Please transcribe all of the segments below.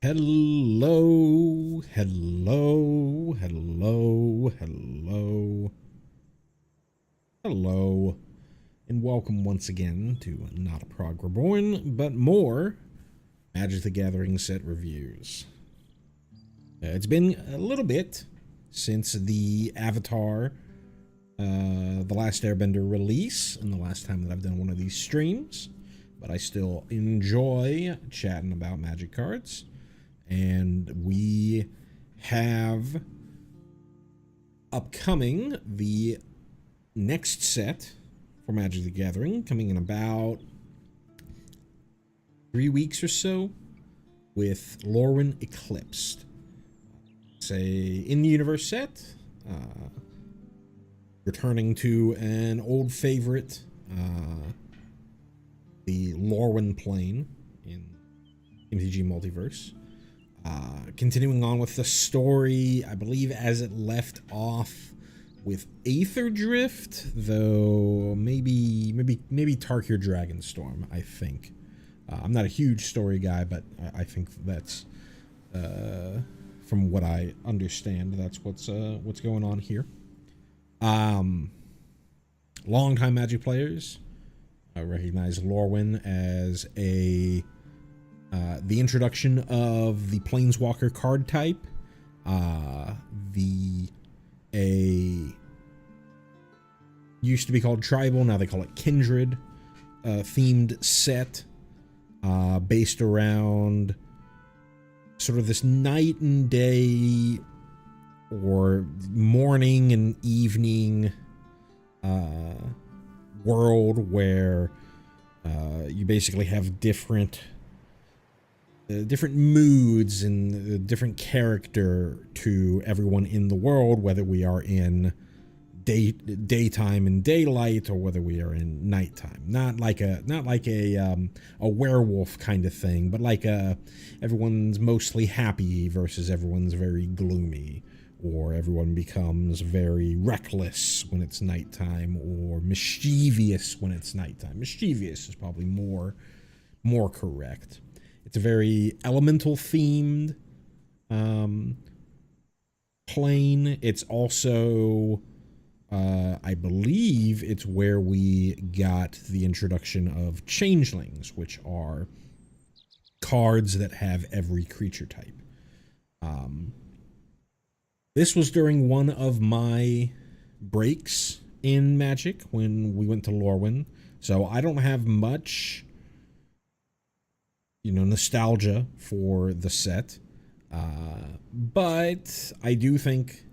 Hello, hello, hello, hello, hello, and welcome once again to Not a Prog Reborn, but more Magic the Gathering set reviews. It's been a little bit since the Avatar, The Last Airbender release, and the last time that I've done one of these streams, but I still enjoy chatting about Magic cards. And we have upcoming the next set for Magic the Gathering coming in about 3 weeks or so with Lorwyn Eclipsed. It's a in-universe set, returning to an old favorite, the Lorwyn plane in MTG Multiverse. Continuing on with the story, I believe, as it left off with Aether Drift, though maybe Tarkir Dragonstorm, I think. I'm not a huge story guy, but I think that's, from what I understand, that's what's going on here. Longtime Magic players recognize Lorwyn as the introduction of the Planeswalker card type, used to be called Tribal, now they call it Kindred, themed set, based around sort of this night and day, or morning and evening, world where you basically have different moods and different character to everyone in the world, whether we are in daytime and daylight or whether we are in nighttime. Not like a werewolf kind of thing, but like everyone's mostly happy versus everyone's very gloomy, or everyone becomes very reckless when it's nighttime, or mischievous when it's nighttime. Mischievous is probably more correct. It's a very elemental themed plane. It's also, I believe it's where we got the introduction of changelings, which are cards that have every creature type. This was during one of my breaks in Magic when we went to Lorwyn, so I don't have much nostalgia for the set, but I do think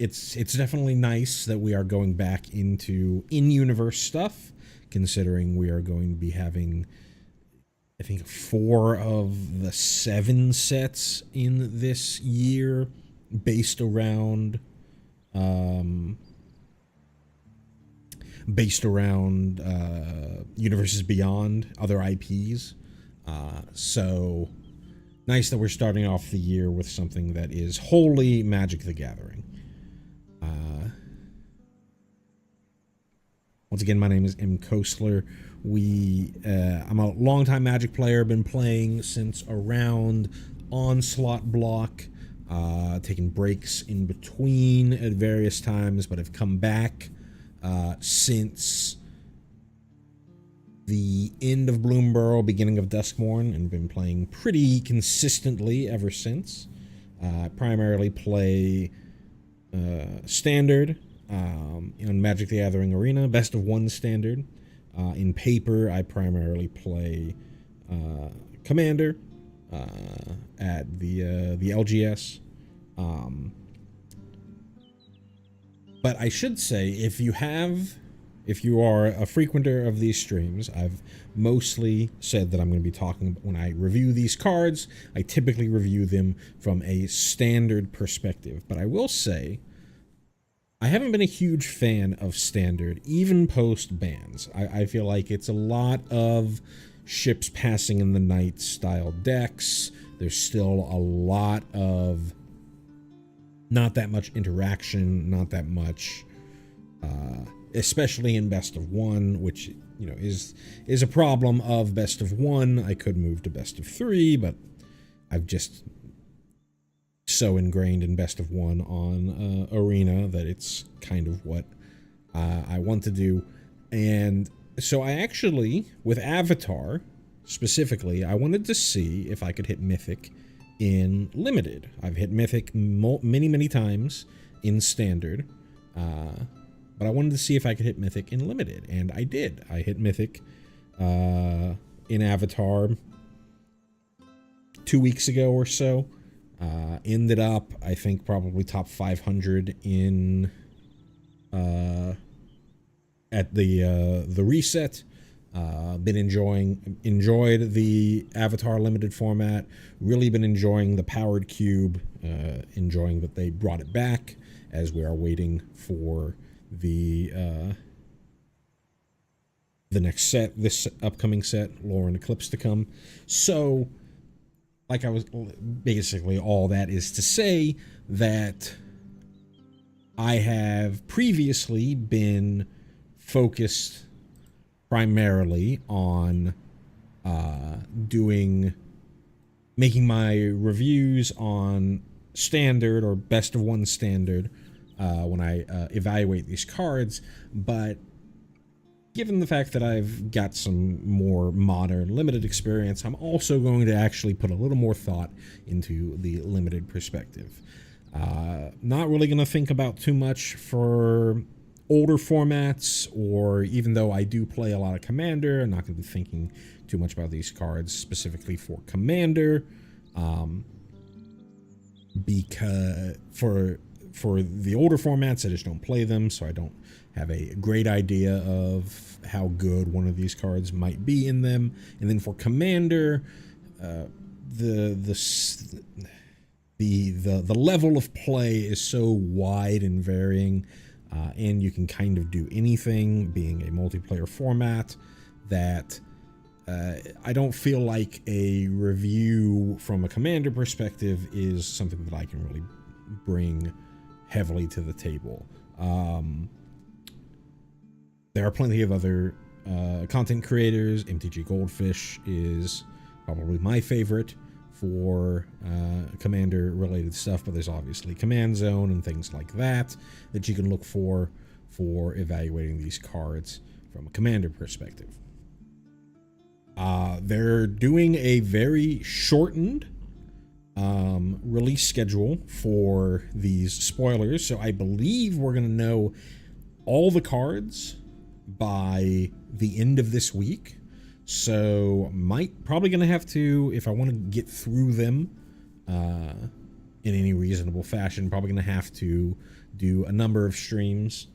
it's definitely nice that we are going back into in-universe stuff, considering we are going to be having, I think, 4 of the 7 sets in this year based around Universes Beyond, other IPs. So nice that we're starting off the year with something that is wholly Magic the Gathering. Once again, my name is M. Kostler. I'm a longtime Magic player, been playing since around Onslaught block, taking breaks in between at various times, but have come back since the end of Bloomburrow, beginning of Duskmourn, and been playing pretty consistently ever since. Primarily play Standard on Magic the Gathering Arena, Best of 1 Standard. In paper, I primarily play Commander at the LGS. But I should say, if you are a frequenter of these streams, I've mostly said that I'm going to be talking, when I review these cards, I typically review them from a Standard perspective. But I will say, I haven't been a huge fan of Standard, even post-bans. I feel like it's a lot of ships passing in the night style decks. There's still a lot of not that much interaction, not that much, especially in Best of 1, which is a problem of Best of 1. I could move to Best of 3, but I've just so ingrained in best of one on Arena that it's kind of what I want to do. And so I actually, with Avatar specifically, I wanted to see if I could hit Mythic in Limited. I've hit Mythic many times in Standard, but I wanted to see if I could hit Mythic in Limited, and I did. I hit Mythic in Avatar 2 weeks ago or so. Ended up, I think, probably top 500 in at the reset. Been enjoyed the Avatar limited format. Really been enjoying the powered cube. Enjoying that they brought it back, as we are waiting for the next set, this upcoming set, Lorwyn Eclipsed, to come. So, like I was, basically all that is to say that I have previously been focused primarily on making my reviews on Standard or best of one Standard when I evaluate these cards, but given the fact that I've got some more modern limited experience, I'm also going to actually put a little more thought into the limited perspective. Not really going to think about too much for older formats, or even though I do play a lot of Commander, I'm not going to be thinking too much about these cards specifically for Commander, because for the older formats, I just don't play them, so I don't have a great idea of how good one of these cards might be in them. And then for Commander, the level of play is so wide and varying, and you can kind of do anything, being a multiplayer format, that I don't feel like a review from a Commander perspective is something that I can really bring heavily to the table. There are plenty of other content creators. MTG Goldfish is probably my favorite for Commander related stuff, but there's obviously Command Zone and things like that you can look for evaluating these cards from a Commander perspective. They're doing a very shortened release schedule for these spoilers, so I believe we're going to know all the cards by the end of this week. So probably going to have to, if I want to get through them in any reasonable fashion, probably going to have to do a number of streams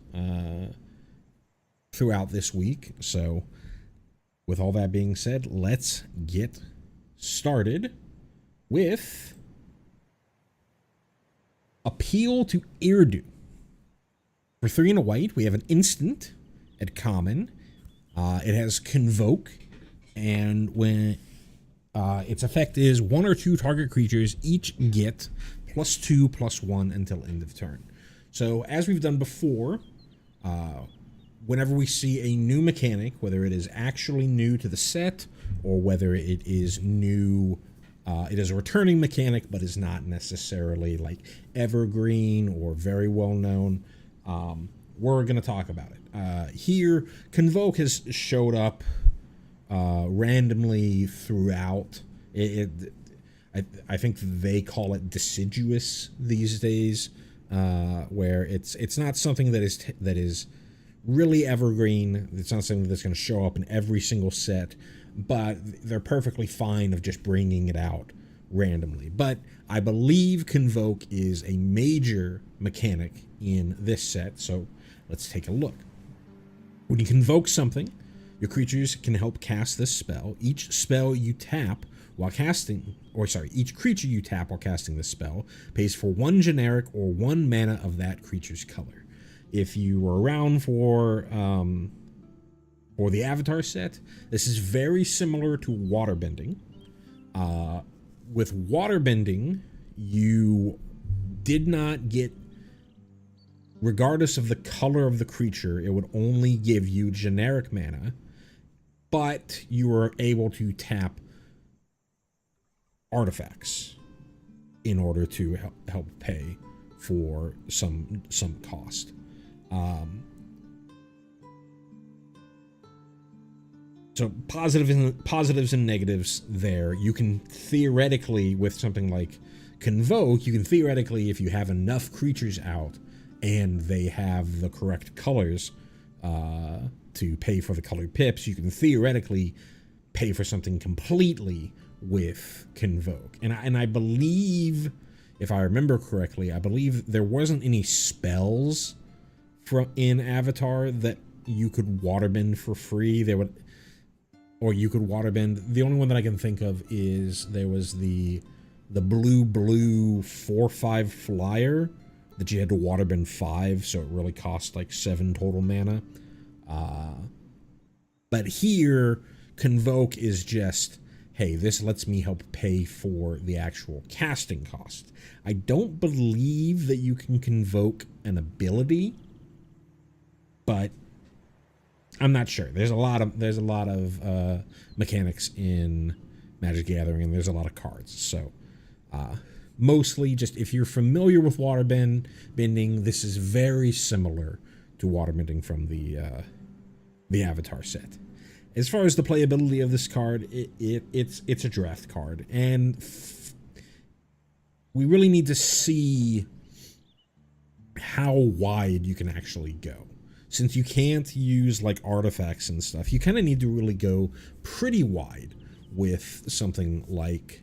throughout this week. So with all that being said, let's get started with Appeal to Irdu. For 3 and a white, we have an instant at common. It has Convoke, and when its effect is 1 or 2 target creatures each get +2/+1 until end of turn. So as we've done before, whenever we see a new mechanic, whether it is actually new to the set or whether it is new, it is a returning mechanic but is not necessarily like evergreen or very well known, we're going to talk about it. Here, Convoke has showed up randomly throughout. I think they call it deciduous these days, where it's not something that is really evergreen. It's not something that's going to show up in every single set, but they're perfectly fine of just bringing it out randomly. But I believe Convoke is a major mechanic in this set, so let's take a look. When you convoke something, your creatures can help cast this spell. Each spell you tap while casting, each creature you tap while casting this spell pays for 1 generic or 1 mana of that creature's color. If you were around for the Avatar set, this is very similar to Waterbending. With Waterbending, you did not get, regardless of the color of the creature, it would only give you generic mana, but you were able to tap artifacts in order to help pay for some cost. So positives and negatives there. You can theoretically, with something like Convoke, you can theoretically, if you have enough creatures out and they have the correct colors to pay for the colored pips, you can theoretically pay for something completely with Convoke. And I believe, if I remember correctly, I believe there wasn't any spells in Avatar that you could waterbend for free. Or you could waterbend. The only one that I can think of is there was the blue 4/5 flyer that you had to waterbend 5, so it really cost like 7 total mana. But here, Convoke is just, hey, this lets me help pay for the actual casting cost. I don't believe that you can convoke an ability, but I'm not sure. There's a lot of mechanics in Magic Gathering, and there's a lot of cards. So mostly, just if you're familiar with waterbending, this is very similar to waterbending from the Avatar set. As far as the playability of this card, it's a draft card, and we really need to see how wide you can actually go. Since you can't use like artifacts and stuff, you kind of need to really go pretty wide with something like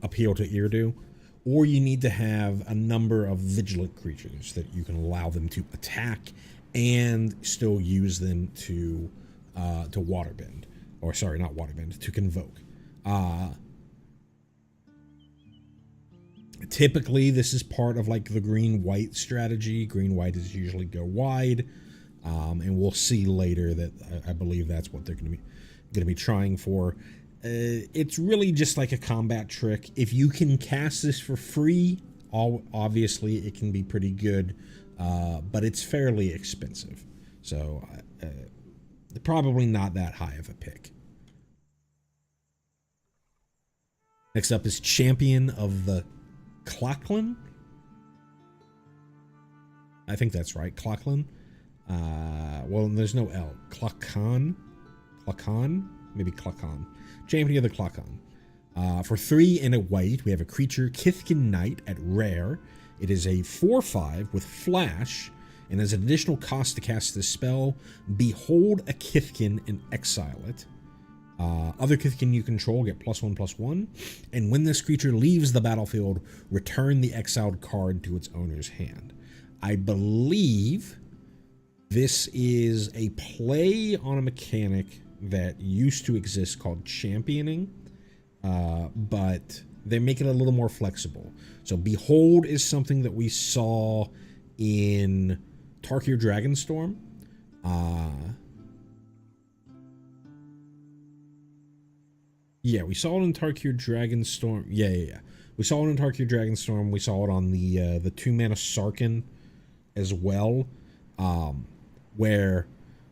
Appeal to Irdu, or you need to have a number of vigilant creatures that you can allow them to attack and still use them to waterbend, or sorry, not waterbend, to convoke. Typically, this is part of like the green-white strategy. Green-white is usually go wide, and we'll see later that I believe that's what they're going to be trying for. It's really just like a combat trick. If you can cast this for free, obviously it can be pretty good, but it's fairly expensive, so probably not that high of a pick. Next up is Champion of the Clocklin. I think that's right. Clocklin. Well, there's no L. Clockon? Maybe Clockon. Champion of the Clockon. For 3 and a white, we have a creature, Kithkin Knight, at rare. It is a 4/5 with flash, and as an additional cost to cast this spell, behold a Kithkin and exile it. Other Kithkin you control get +1/+1, and when this creature leaves the battlefield, return the exiled card to its owner's hand. I believe this is a play on a mechanic that used to exist called championing, but they make it a little more flexible. So Behold is something that we saw in Tarkir Dragonstorm. Yeah, we saw it in Tarkir Dragonstorm. Yeah. We saw it in Tarkir Dragonstorm. We saw it on the 2-mana Sarkhan as well, where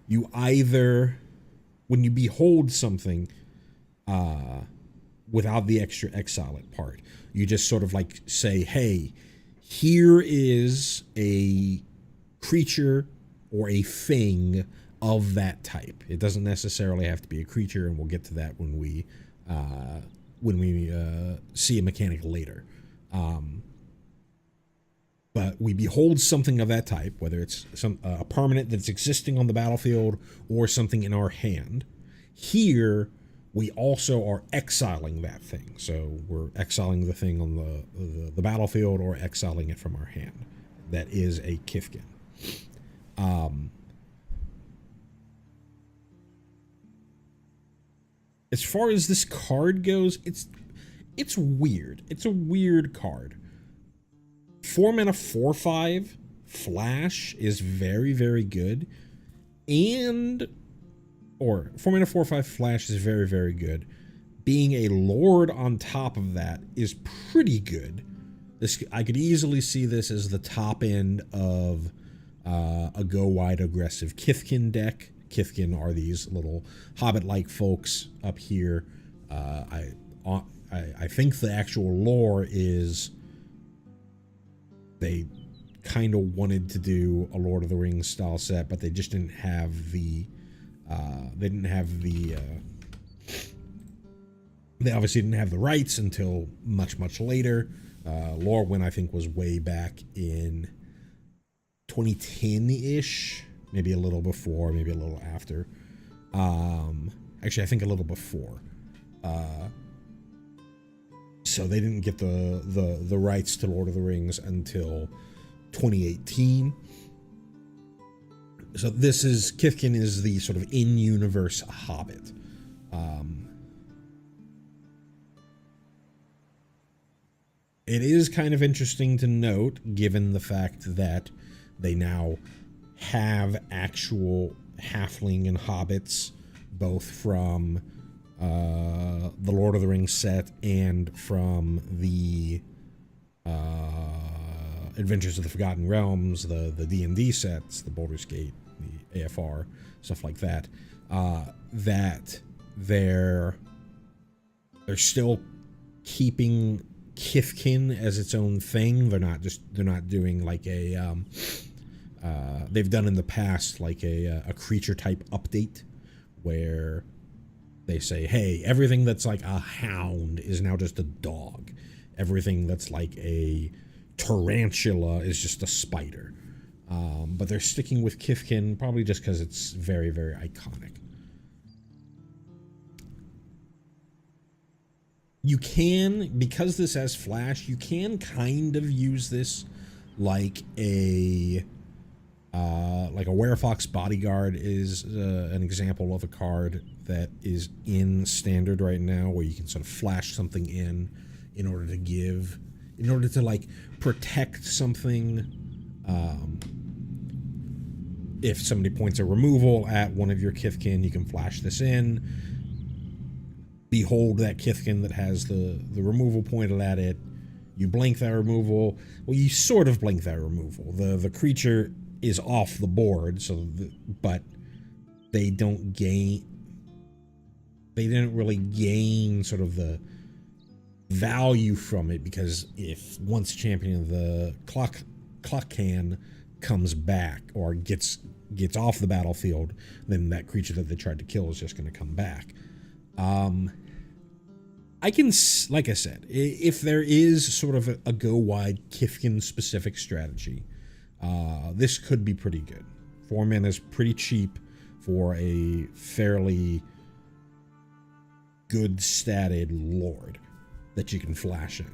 you either, when you behold something without the extra exile it part, you just sort of like say, hey, here is a creature or a thing of that type. It doesn't necessarily have to be a creature, and we'll get to that when we see a mechanic later. But we behold something of that type, whether it's a permanent that's existing on the battlefield or something in our hand. Here, we also are exiling that thing. So we're exiling the thing on the battlefield or exiling it from our hand. That is a Kithkin. As far as this card goes, it's weird. It's a weird card. 4-mana 4/5 flash is very, very good. Or 4-mana 4/5 flash is very, very good. Being a lord on top of that is pretty good. I could easily see this as the top end of a go wide aggressive Kithkin deck. Kithkin are these little hobbit-like folks up here. I think the actual lore is they kind of wanted to do a Lord of the Rings style set, but they just didn't have the they obviously didn't have the rights until much later. Lorwyn, I think, was way back in 2010-ish, maybe a little before, maybe a little after. Actually, I think a little before. So they didn't get the rights to Lord of the Rings until 2018. So this is, Kithkin is the sort of in-universe Hobbit. It is kind of interesting to note, given the fact that they now have actual halfling and hobbits, both from the Lord of the Rings set and from the Adventures of the Forgotten Realms, the D&D sets, the Baldur's Gate, the AFR, stuff like that, that they're still keeping Kithkin as its own thing. They're not doing like a they've done in the past like a creature type update where they say, hey, everything that's like a hound is now just a dog. Everything that's like a tarantula is just a spider. But they're sticking with Kithkin probably just because it's very, very iconic. You can, because this has flash, you can kind of use this like a Werefox Bodyguard is an example of a card that is in standard right now, where you can sort of flash something in order to like protect something. If somebody points a removal at one of your Kithkin, you can flash this in. Behold that Kithkin that has the removal pointed at it. You blink that removal. Well, you sort of blink that removal. The creature is off the board, but they didn't really gain sort of the value from it, because if once Champion of the Cluckcan comes back or gets off the battlefield, then that creature that they tried to kill is just going to come back. I can, like I said, if there is sort of a go wide Kithkin specific strategy, this could be pretty good. 4 mana is pretty cheap for a fairly good statted Lord that you can flash in.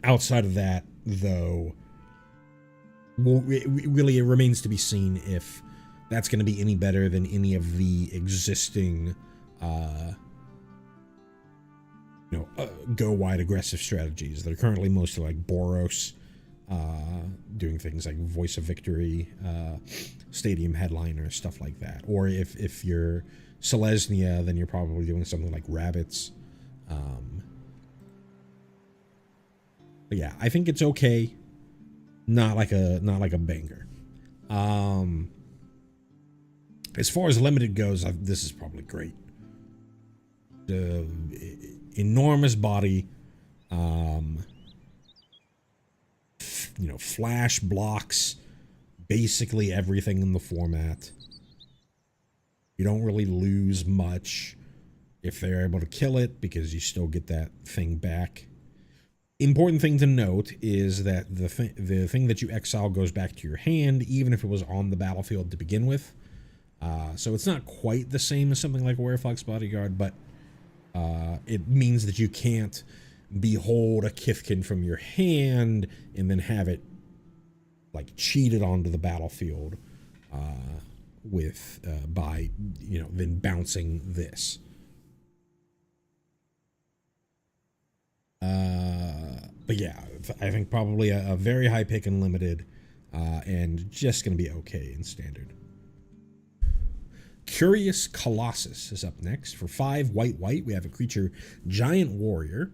Outside of that, though, really it remains to be seen if that's going to be any better than any of the existing go wide aggressive strategies. They're currently mostly like Boros, doing things like Voice of Victory, Stadium Headliner, stuff like that. Or if you're Selesnya, then you're probably doing something like Rabbits. But yeah, I think it's okay. Not like a banger. As far as limited goes, this is probably great. The enormous body, flash blocks basically everything in the format. You don't really lose much if they're able to kill it, because you still get that thing back. Important thing to note is that the thing that you exile goes back to your hand, even if it was on the battlefield to begin with. So it's not quite the same as something like Werefox Bodyguard, but it means that you can't behold a Kithkin from your hand and then have it like cheated onto the battlefield by then bouncing this. But yeah, I think probably a very high pick in limited, and just going to be okay in standard. Curious Colossus is up next. For 5 white, we have a creature, Giant Warrior.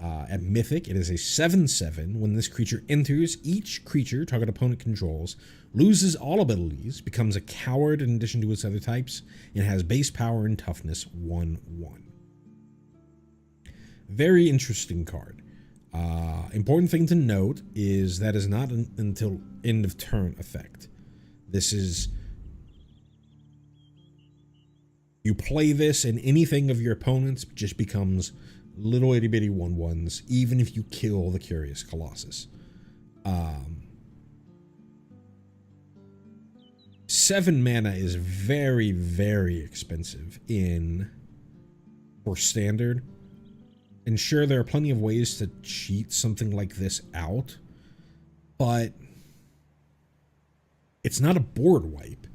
At Mythic, it is a 7/7. When this creature enters, each creature target opponent controls loses all abilities, becomes a coward in addition to its other types, and has base power and toughness 1/1. Very interesting card. Important thing to note is that is not until end of turn effect. This is, you play this and anything of your opponents just becomes little itty bitty 1/1s, even if you kill the Curious Colossus. 7 mana is very, very expensive for standard. And sure, there are plenty of ways to cheat something like this out, but it's not a board wipe.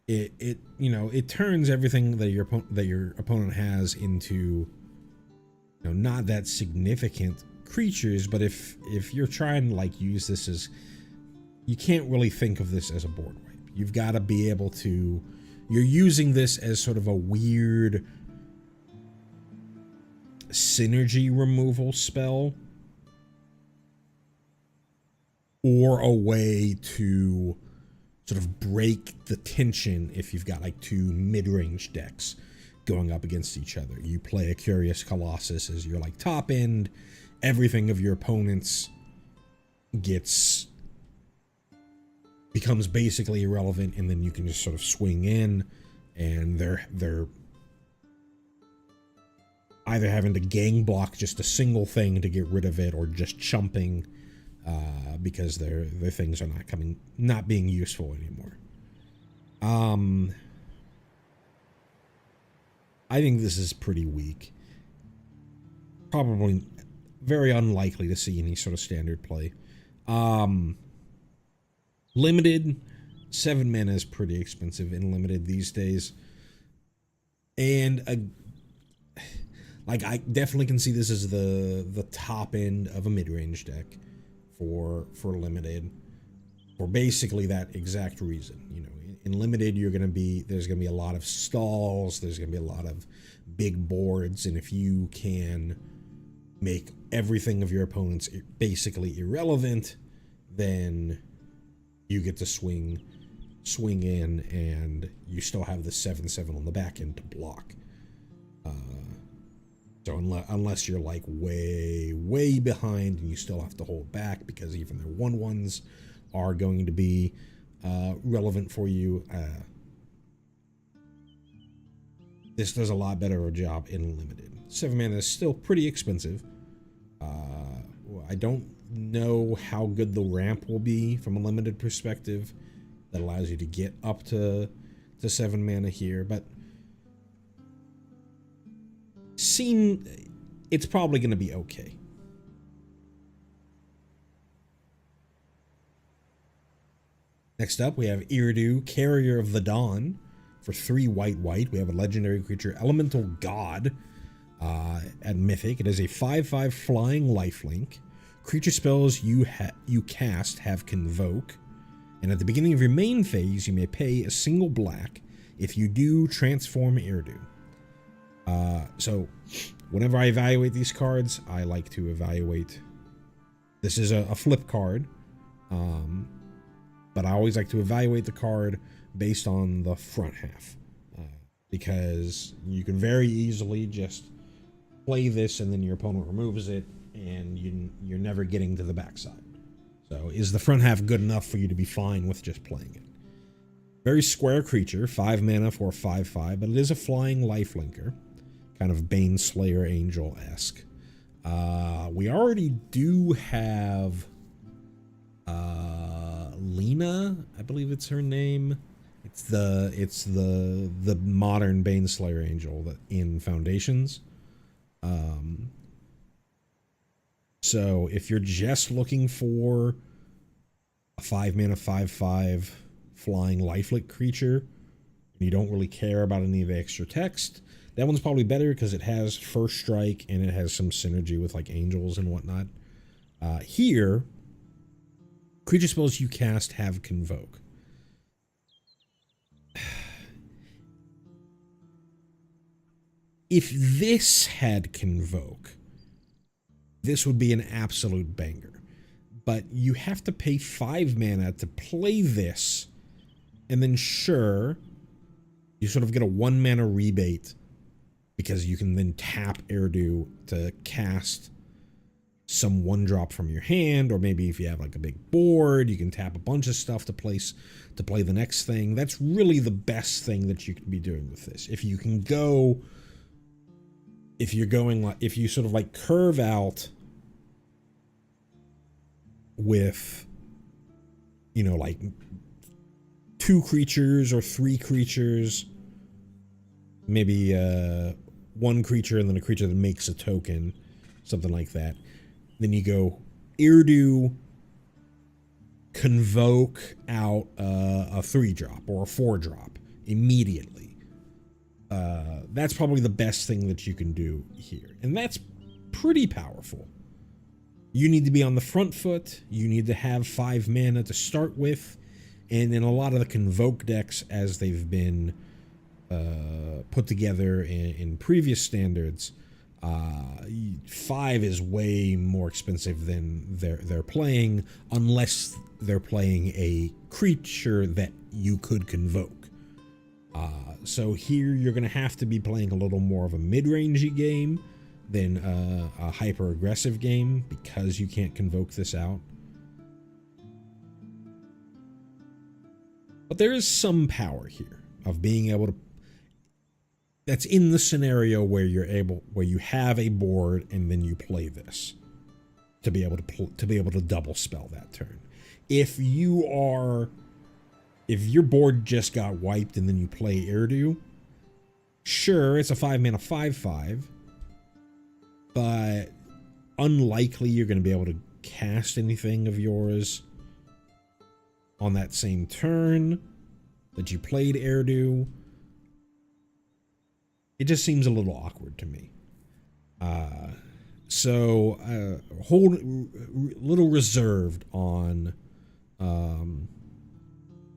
It turns everything that your opponent has into, not that significant creatures. But if you're trying to like use this as, you can't really think of this as a board wipe. You've got to be able to, you're using this as sort of a weird synergy removal spell, or a way to sort of break the tension if you've got like two mid-range decks going up against each other. You play a Curious Colossus as your like top end, everything of your opponents becomes basically irrelevant, and then you can just sort of swing in, and they're either having to gang block just a single thing to get rid of it, or just chumping because their things are not being useful anymore. I think this is pretty weak. Probably very unlikely to see any sort of standard play. Limited, 7 mana is pretty expensive in limited these days. And I definitely can see this as the top end of a mid-range deck for limited, for basically that exact reason. In limited, there's gonna be a lot of stalls, there's gonna be a lot of big boards, and if you can make everything of your opponents basically irrelevant, then you get to swing in, and you still have the 7/7 on the back end to block. So unless you're like way behind and you still have to hold back because even their 1/1s are going to be relevant for you, this does a lot better a job in limited. 7 mana is still pretty expensive. I don't know how good the ramp will be from a limited perspective that allows you to get up to 7 mana here, but it's probably going to be okay. Next up, we have Iridu, Carrier of the Dawn. For 3 white. We have a legendary creature, Elemental God. At Mythic, it is a 5/5 flying lifelink. Creature spells you cast have Convoke, and at the beginning of your main phase, you may pay a single black. If you do, transform Iridu. So whenever I evaluate these cards, I like to evaluate. This is a flip card, but I always like to evaluate the card based on the front half, because you can very easily just play this and then your opponent removes it, and you're never getting to the backside. So is the front half good enough for you to be fine with just playing it? Very square creature, 5 mana for 5/5, but it is a flying lifelinker, kind of Baneslayer Angel-esque. We already do have Lena, I believe it's her name. It's the modern Baneslayer Angel that in Foundations. So if you're just looking for a 5 mana 5/5 flying lifelink creature, and you don't really care about any of the extra text, that one's probably better because it has first strike and it has some synergy with like angels and whatnot. Here, creature spells you cast have Convoke. If this had Convoke, this would be an absolute banger. But you have to pay 5 mana to play this, and then sure, you sort of get a 1 mana rebate because you can then tap Erdu to cast some 1-drop from your hand, or maybe if you have like a big board, you can tap a bunch of stuff to play the next thing. That's really the best thing that you can be doing with this. If you can go, if you're going like, if you sort of like curve out with, you know, like 2 creatures or 3 creatures, maybe 1 creature and then a creature that makes a token, something like that. Then you go Erdu, convoke out a 3-drop or a 4-drop immediately. That's probably the best thing that you can do here. And that's pretty powerful. You need to be on the front foot. You need to have 5 mana to start with. And in a lot of the convoke decks, as they've been put together in previous standards, 5 is way more expensive than they're playing, unless they're playing a creature that you could convoke. So here you're going to have to be playing a little more of a mid-rangey game than a hyper-aggressive game, because you can't convoke this out. But there is some power here of being able to, that's in the scenario where where you have a board and then you play this to be able to double spell that turn. If your board just got wiped and then you play Erdu, sure, it's a 5 mana 5/5, but unlikely you're going to be able to cast anything of yours on that same turn that you played Erdu. It just seems a little awkward to me. So hold little reserved on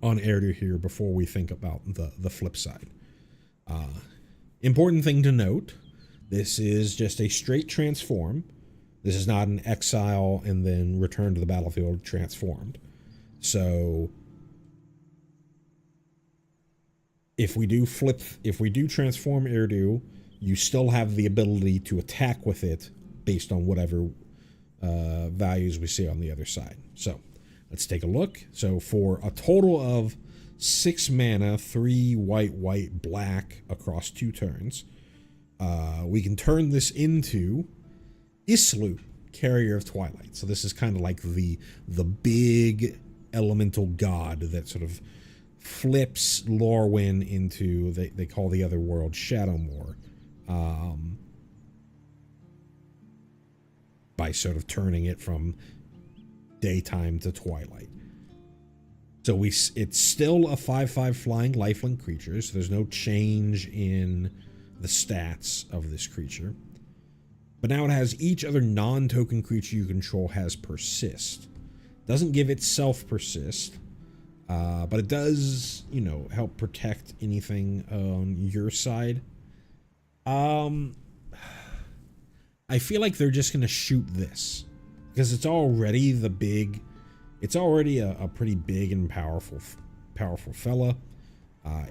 Erdu here before we think about the flip side. Important thing to note: this is just a straight transform. This is not an exile and then return to the battlefield transformed. So if we do transform Erdu, you still have the ability to attack with it based on whatever values we see on the other side. So let's take a look. So for a total of 6 mana, 3 white, black across 2 turns, we can turn this into Islu, Carrier of Twilight. So this is kind of like the big elemental god that sort of flips Lorwyn into, they call the other world Shadowmoor, by sort of turning it from daytime to twilight. So it's still a 5/5 flying lifelink creature, so there's no change in the stats of this creature. But now it has each other non-token creature you control has persist. Doesn't give itself persist, but it does, you know, help protect anything on your side. I feel like they're just gonna shoot this because it's already a pretty big and powerful fella.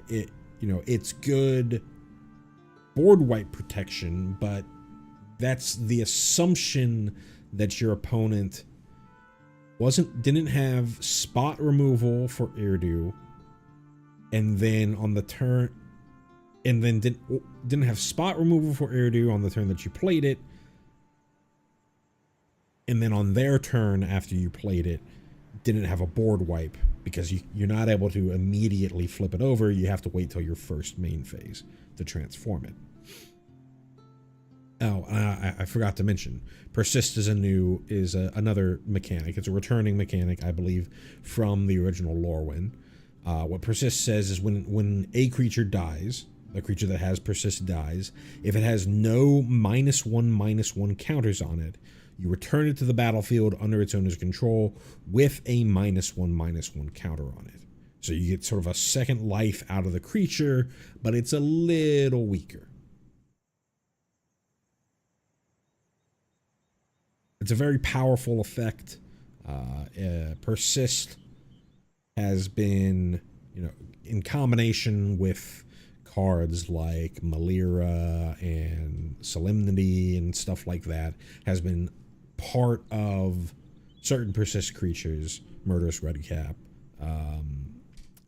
It's good board wipe protection, but that's the assumption that your opponent didn't have spot removal for Erdu, and then on the turn, and then didn't have spot removal for Erdu on the turn that you played it, and then on their turn after you played it, didn't have a board wipe because you're not able to immediately flip it over. You have to wait till your first main phase to transform it. Oh, I forgot to mention, persist is another mechanic. It's a returning mechanic, I believe, from the original Lorwyn. What persist says is when a creature dies, a creature that has persist dies, if it has no -1/-1 counters on it, you return it to the battlefield under its owner's control with a -1/-1 counter on it. So you get sort of a second life out of the creature, but it's a little weaker. It's a very powerful effect. Persist has been, in combination with cards like Malira and Solemnity and stuff like that, has been part of certain Persist creatures, Murderous Redcap,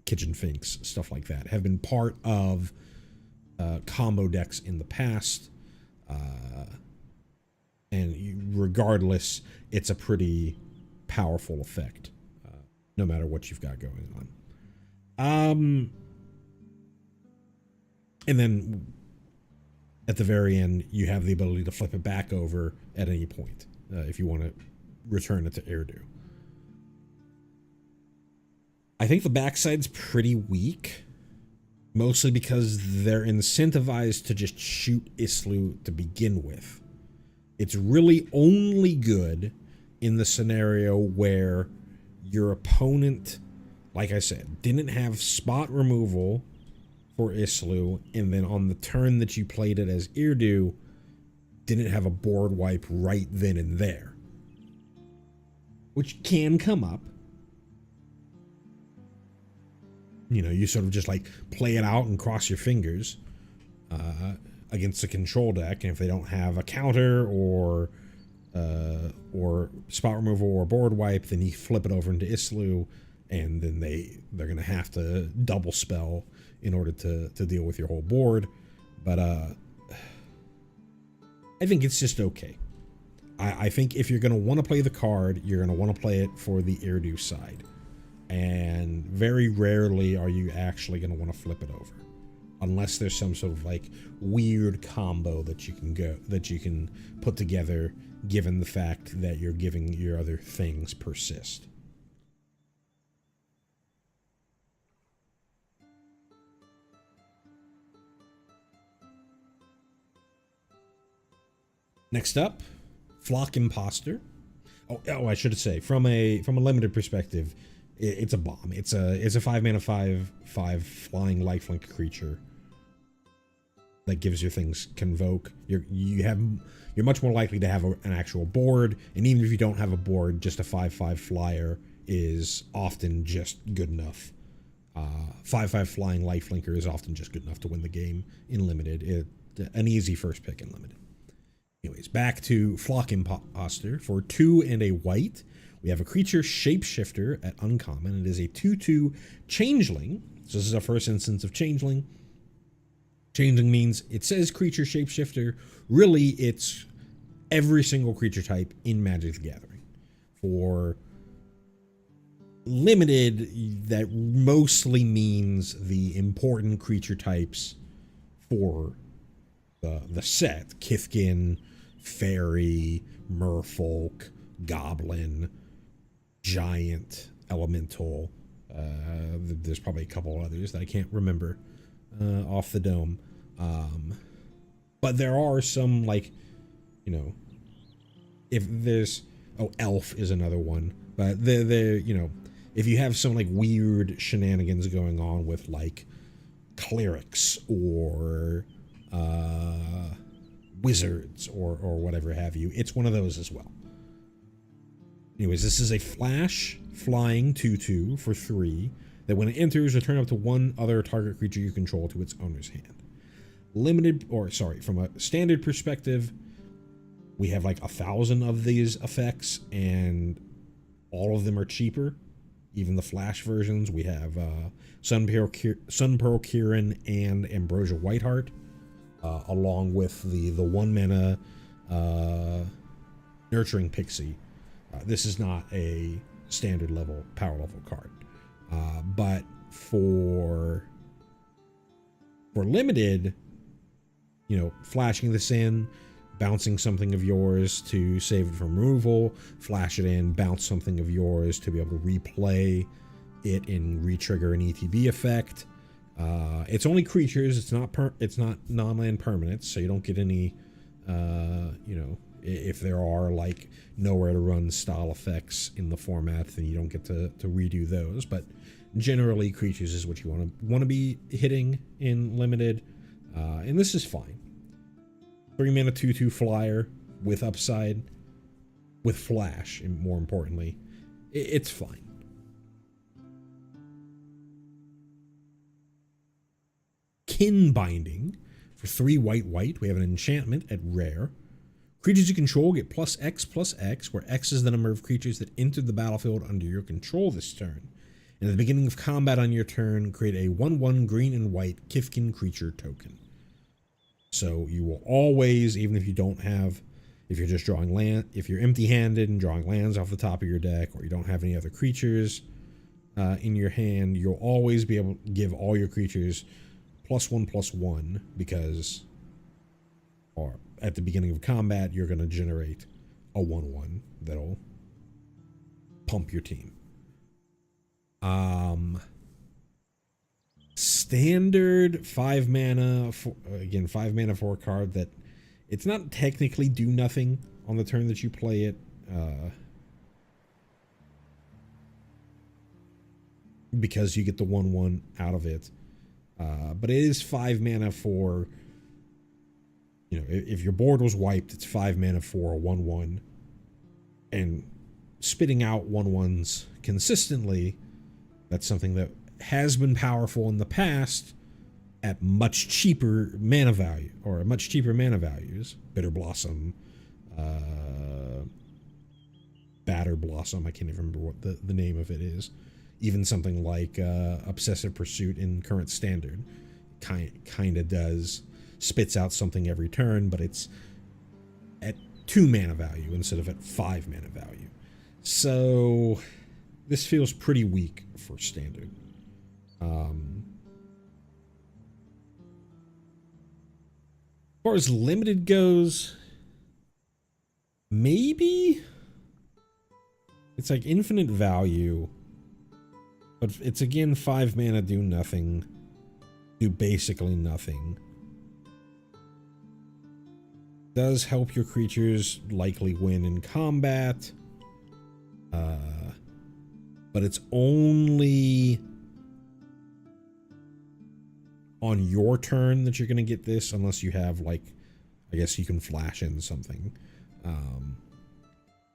Kitchen Finks, stuff like that, have been part of combo decks in the past. And regardless, it's a pretty powerful effect, no matter what you've got going on. And then at the very end, you have the ability to flip it back over at any point if you want to return it to Erdu. I think the backside's pretty weak, mostly because they're incentivized to just shoot Islu to begin with. It's really only good in the scenario where your opponent, like I said, didn't have spot removal for Islu, and then on the turn that you played it as Erdu, didn't have a board wipe right then and there. Which can come up. You sort of just like play it out and cross your fingers against a control deck, and if they don't have a counter or spot removal or board wipe, then you flip it over into Islu, and then they're gonna have to double spell in order to deal with your whole board. But I think it's just okay. I think if you're gonna want to play the card, you're gonna want to play it for the Erdu side, and very rarely are you actually gonna want to flip it over, unless there's some sort of like weird combo that you can put together, given the fact that you're giving your other things Persist. Next up, Flock Imposter. Oh, I should say, from a limited perspective, it's a bomb. It's a 5-mana 5/5 flying lifelink creature that gives your things Convoke. You're much more likely to have an actual board, and even if you don't have a board, just a 5/5 flyer is often just good enough. 5/5 flying lifelinker is often just good enough to win the game in limited. An easy first pick in limited. Anyways, back to Flock Imposter. For 2 and a white, we have a creature Shapeshifter at uncommon. It is a 2/2 changeling. So this is our first instance of changeling. Changeling means it says creature Shapeshifter. Really, it's every single creature type in Magic the Gathering. For limited, that mostly means the important creature types for the set. Kithkin, Fairy, Merfolk, Goblin, Giant, Elemental. There's probably a couple others that I can't remember off the dome. But there are some, like, if there's... Oh, Elf is another one. But they're if you have some, like, weird shenanigans going on with, like, clerics or wizards or whatever have you, it's one of those as well. Anyways, this is a flash flying 2/2 for 3 that when it enters, return up to one other target creature you control to its owner's hand. From a standard perspective, we have like 1,000 of these effects, and all of them are cheaper. Even the flash versions, we have Sunpearl Kieran and Ambrosia Whiteheart, along with the 1-mana Nurturing Pixie. This is not a standard level, power level card. But for limited, flashing this in, bouncing something of yours to save it from removal, flash it in, bounce something of yours to be able to replay it and re-trigger an ETB effect. It's only creatures. It's not non-land permanents, so you don't get any, if there are like nowhere to run style effects in the format, then you don't get to redo those. But generally, creatures is what you want to be hitting in limited, and this is fine. 3-mana 2/2 flyer with upside. with flash, and more importantly, it's fine. Kin Binding for 3 white. We have an enchantment at rare. Creatures you control get +X/+X, where X is the number of creatures that entered the battlefield under your control this turn. And at the beginning of combat on your turn, create a 1/1 green and white Kifkin creature token. So you will always, even if you don't have, if you're just drawing land, if you're empty-handed and drawing lands off the top of your deck, or you don't have any other creatures in your hand, you'll always be able to give all your creatures +1/+1, because, or at the beginning of combat, you're going to generate a 1/1 that'll pump your team. Standard 5 mana, again, 5 mana for a card that it's not technically do nothing on the turn that you play it, because you get the 1/1 out of it. But it is 5 mana for, you know, if your board was wiped, it's 5 mana for a 1/1. And spitting out 1/1s consistently, that's something that has been powerful in the past at much cheaper mana value, or much cheaper mana values. Bitter Blossom, Batter Blossom, I can't even remember what the name of it is. Even something like Obsessive Pursuit in current standard kind of does, spits out something every turn, but it's at 2 mana value instead of at 5 mana value. So this feels pretty weak for standard. As far as limited goes, maybe it's like infinite value, but it's again 5 mana, do nothing, do basically nothing. Does help your creatures likely win in combat, but it's only on your turn that you're going to get this, unless you have, like, I guess you can flash in something.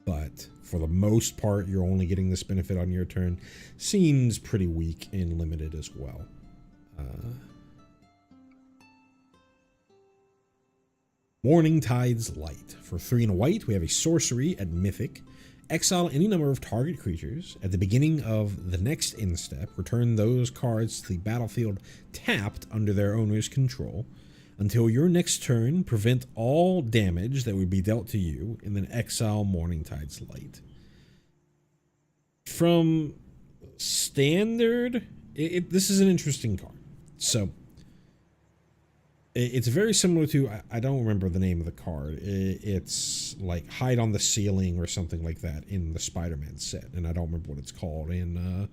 But for the most part, you're only getting this benefit on your turn. Seems pretty weak in limited as well. Morning Tide's Light. For 3 and a white, we have a sorcery at Mythic. Exile any number of target creatures. At the beginning of the next end step, return those cards to the battlefield tapped under their owner's control. Until your next turn, prevent all damage that would be dealt to you, and then exile Morning Tide's Light. From standard, this is an interesting card. So, it's very similar to, I don't remember the name of the card. It's like Hide on the Ceiling or something like that in the Spider-Man set, and I don't remember what it's called in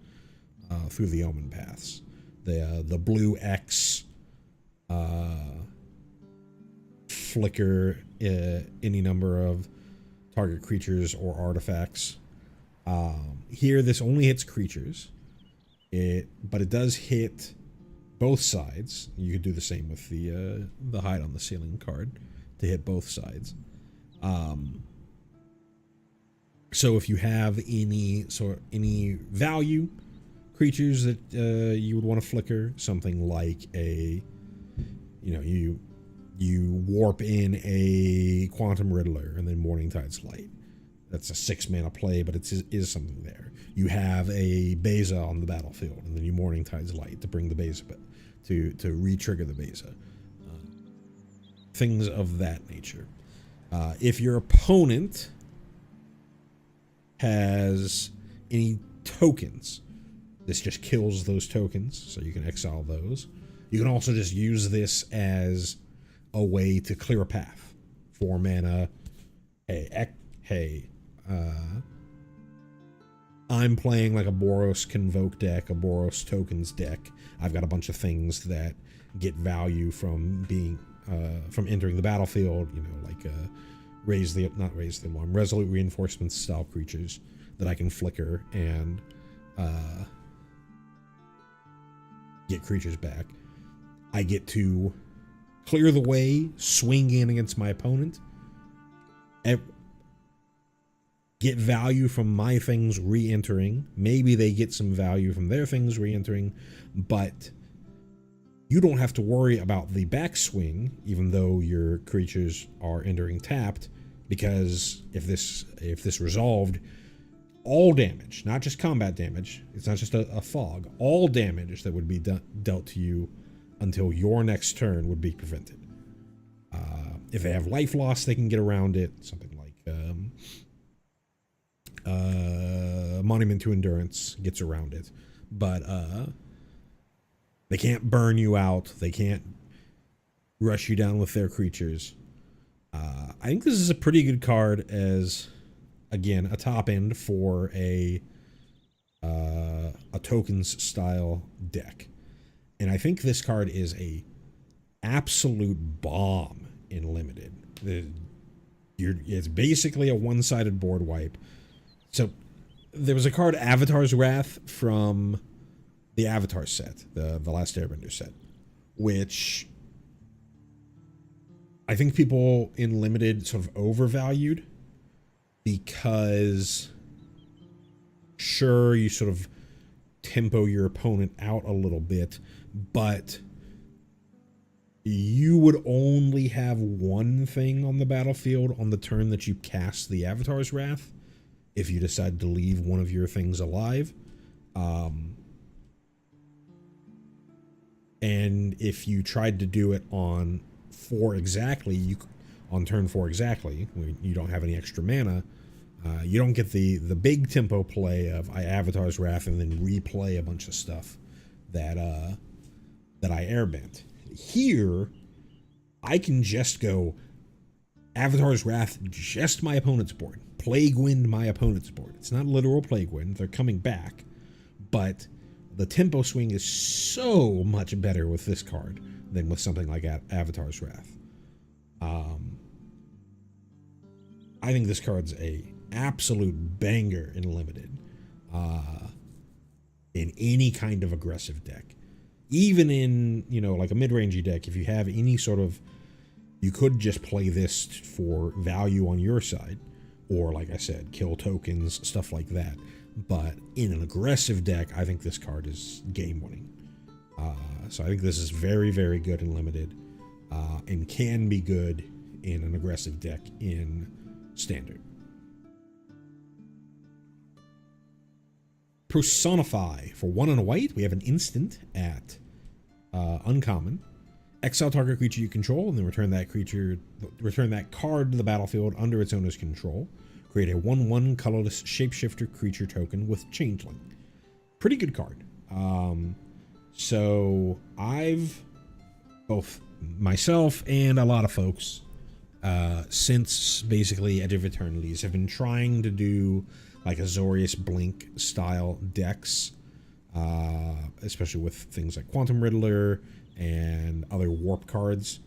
Through the Omen Paths. The blue X flicker any number of target creatures or artifacts. Here, this only hits creatures, but it does hit both sides. You could do the same with the Hide on the Ceiling card to hit both sides. So if you have any value creatures that you would want to flicker, something like a, you warp in a Quantum Riddler and then Morning Tide's Light. That's a 6 mana play, but it is something there. You have a Beza on the battlefield, and then you Morning Tide's Light to bring the Beza, to re-trigger the Beza. Things of that nature. If your opponent has any tokens, this just kills those tokens, so you can exile those. You can also just use this as a way to clear a path. 4 mana. Hey, I'm playing like a Boros Convoke deck, a Boros Tokens deck. I've got a bunch of things that get value from being, from entering the battlefield, like not raise the alarm, Resolute Reinforcement style creatures that I can flicker and get creatures back. I get to clear the way, swing in against my opponent. get value from my things re-entering. Maybe they get some value from their things re-entering, but you don't have to worry about the backswing, even though your creatures are entering tapped, because if this resolved, all damage, not just combat damage, it's not just a fog, all damage that would be dealt to you until your next turn would be prevented. If they have life loss, they can get around it, something like Monument to Endurance gets around it, but they can't burn you out, they can't rush you down with their creatures. I think this is a pretty good card as, again, a top end for a tokens style deck. And I think this card is a absolute bomb in limited. It's basically a one-sided board wipe. So there was a card, Avatar's Wrath, from the Avatar set, the Last Airbender set, which I think people in limited sort of overvalued, because sure, you sort of tempo your opponent out a little bit, but you would only have one thing on the battlefield on the turn that you cast the Avatar's Wrath if you decide to leave one of your things alive. And if you tried to do it on turn 4 exactly, when you don't have any extra mana, you don't get the big tempo play of Avatar's Wrath and then replay a bunch of stuff that I airbent. Here, I can just go Avatar's Wrath, just my opponent's board. Plague Wind my opponent's board. It's not literal Plague Wind, they're coming back, but the tempo swing is so much better with this card than with something like Avatar's Wrath. I think this card's a absolute banger in limited, in any kind of aggressive deck. Even in, like a mid-rangey deck, if you have any sort of, you could just play this for value on your side, or like I said, kill tokens, stuff like that. But in an aggressive deck, I think this card is game-winning. So I think this is very, very good in limited, and can be good in an aggressive deck in standard. Personify. For 1 and a white, we have an instant at uncommon. Exile target creature you control, and then return that card to the battlefield under its owner's control. Create a 1/1 colorless shapeshifter creature token with Changeling. Pretty good card. So I've, both myself and a lot of folks, since basically Edge of Eternities, have been trying to do like Azorius Blink style decks, especially with things like Quantum Riddler and other warp cards.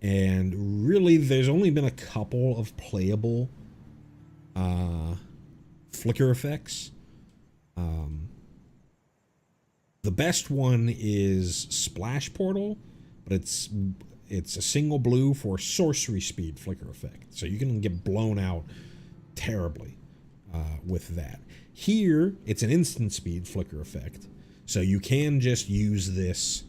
And really, there's only been a couple of playable flicker effects. The best one is Splash Portal, but it's a single blue for sorcery speed flicker effect, so you can get blown out terribly with that. Here, it's an instant speed flicker effect, so you can just use this.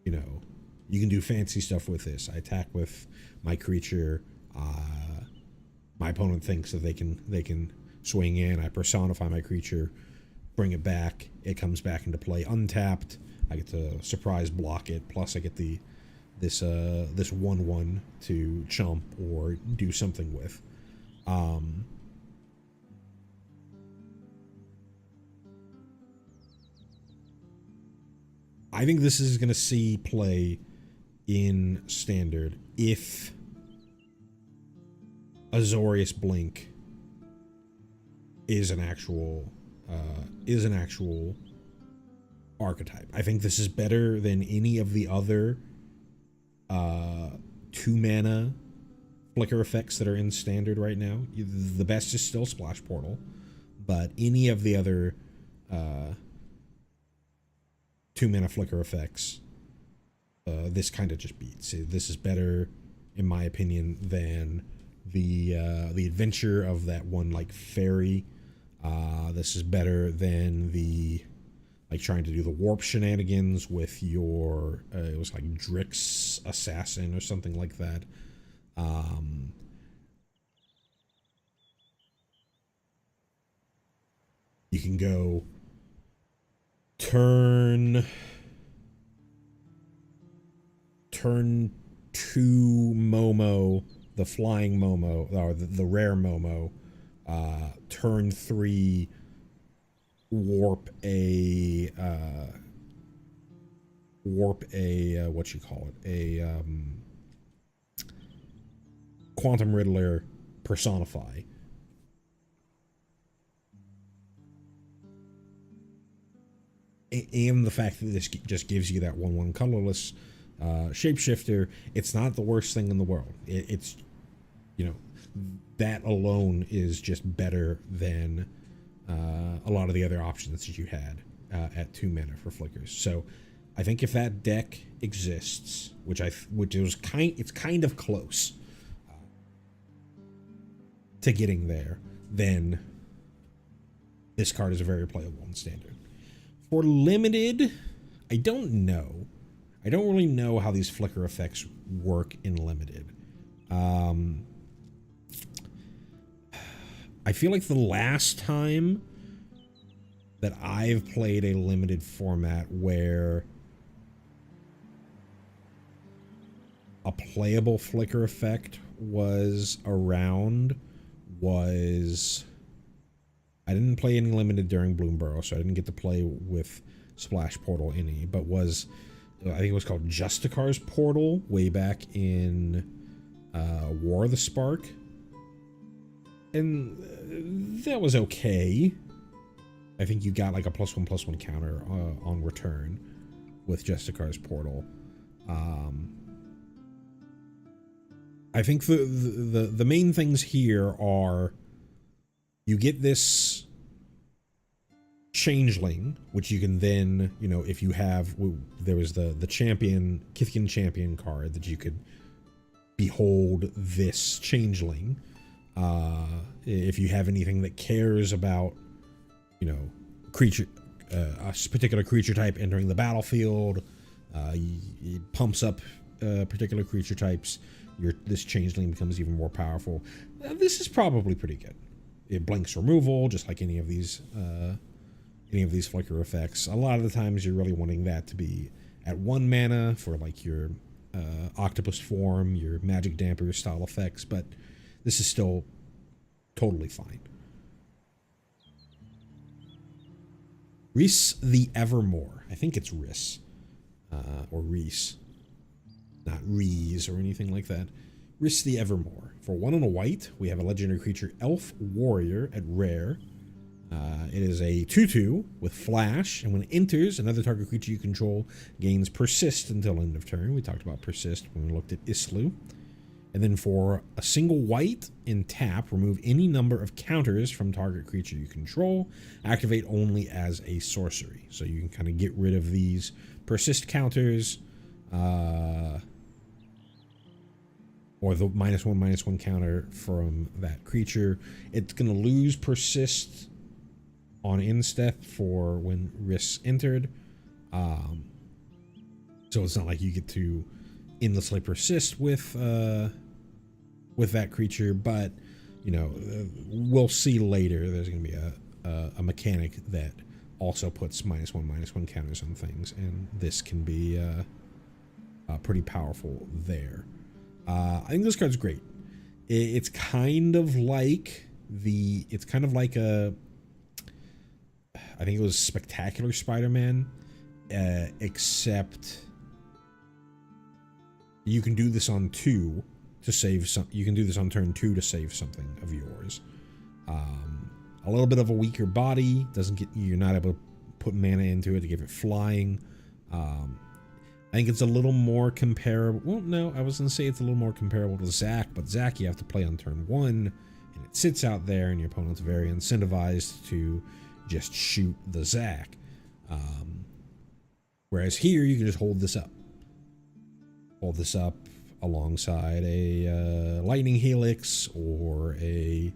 You can do fancy stuff with this. I attack with my creature. My opponent thinks that they can swing in. I personify my creature, bring it back. It comes back into play untapped. I get to surprise block it. Plus, I get this 1/1 to chump or do something with. I think this is going to see play in standard if Azorius Blink is an actual archetype. I think this is better than any of the other 2-mana flicker effects that are in standard right now. The best is still Splash Portal, but any of the other 2-mana flicker effects, this kind of just beats. This is better, in my opinion, than the adventure of that one like fairy. This is better than the like trying to do the warp shenanigans with your it was like Drix Assassin or something like that. You can go turn 2 Momo, the flying Momo, or the rare Momo, turn 3 warp a what you call it, a Quantum Riddler personify. And the fact that this just gives you that 1/1 colorless shapeshifter, it's not the worst thing in the world. It's, you know, that alone is just better than a lot of the other options that you had at 2 mana for flickers. So I think if that deck exists, which it's kind of close to getting there, then this card is very playable in Standard. For Limited, I don't know. I don't really know how these flicker effects work in Limited. I feel like the last time that I've played a Limited format where a playable flicker effect was around was... I didn't play any Limited during Bloomburrow, so I didn't get to play with Splash Portal any, but was... I think it was called Justicar's Portal way back in War of the Spark. And that was okay. I think you got like a +1/+1 counter on return with Justicar's Portal. I think the main things here are you get this Changeling, which you can then, you know, if you have, there was the champion, Kithkin champion card that you could behold this Changeling. If you have anything that cares about, you know, creature, a particular creature type entering the battlefield, it pumps up particular creature types. This Changeling becomes even more powerful. This is probably pretty good. It blinks removal, just like any of these flicker effects. A lot of the times you're really wanting that to be at 1 mana for like your octopus form, your magic damper style effects, but this is still totally fine. Rhys the Evermore. I think it's Rhys. Or Rhys. Not Rees or anything like that. Rhys the Evermore. For 1 and a white, we have a legendary creature, Elf Warrior at rare. It is a 2/2 with flash, and when it enters, another target creature you control gains persist until end of turn. We talked about persist when we looked at Islu. And then for a single white in tap, remove any number of counters from target creature you control. Activate only as a sorcery. So you can kind of get rid of these persist counters, or the -1/-1 counter from that creature. It's going to lose persist on end step for when Rhys entered. So it's not like you get to endlessly persist with that creature, but you know, we'll see later. There's going to be a mechanic that also puts -1/-1 counters on things, and this can be pretty powerful there. I think this card's great. It's kind of like I think it was Spectacular Spider-Man, except you can do this on 2 to save some. You can do this on turn 2 to save something of yours. A little bit of a weaker body doesn't get you're not able to put mana into it to give it flying. I think it's a little more comparable. Well, no, I was going to say it's a little more comparable to Zack, but Zack you have to play on turn 1, and it sits out there, and your opponent's very incentivized to just shoot the Zack. Whereas here, you can just hold this up. Hold this up alongside a lightning helix or a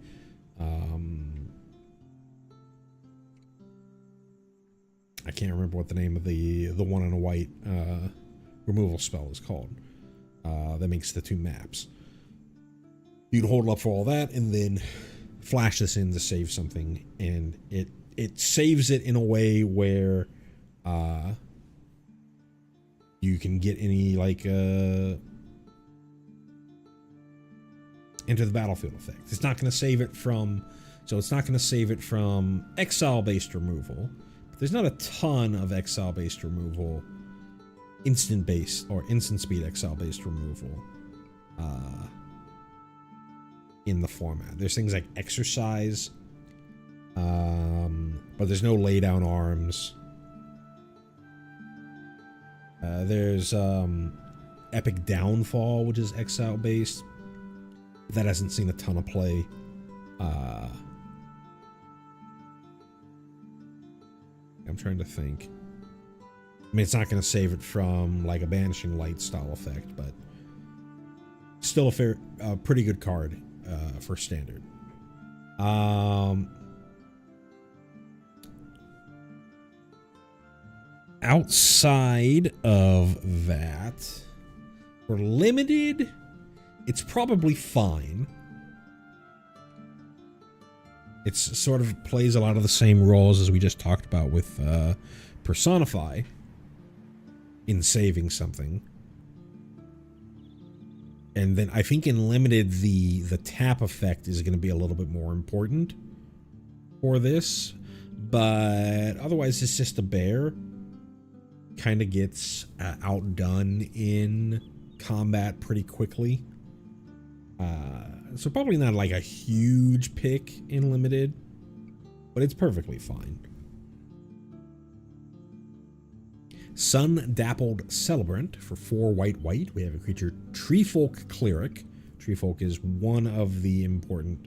I can't remember what the name of the one in a white removal spell is called. That makes the two maps. You'd hold up for all that and then flash this in to save something, and it saves it in a way where you can get any like enter the battlefield effect. It's not going to save it from, so it's not going to save it from exile based removal. But there's not a ton of exile based removal, instant based or instant speed exile based removal in the format. There's things like exercise, but there's no lay down arms. There's Epic Downfall, which is exile based. That hasn't seen a ton of play. I'm trying to think. I mean, it's not going to save it from like a Banishing Light style effect, but still a pretty good card for standard. Outside of that, for limited, it's probably fine. It's sort of plays a lot of the same roles as we just talked about with Personify in saving something. And then I think in limited, the tap effect is going to be a little bit more important for this. But otherwise, it's just a bear. Kind of gets outdone in combat pretty quickly. So probably not like a huge pick in limited, but it's perfectly fine. Sun Dappled Celebrant for 4 white. We have a creature, Treefolk Cleric. Treefolk is one of the important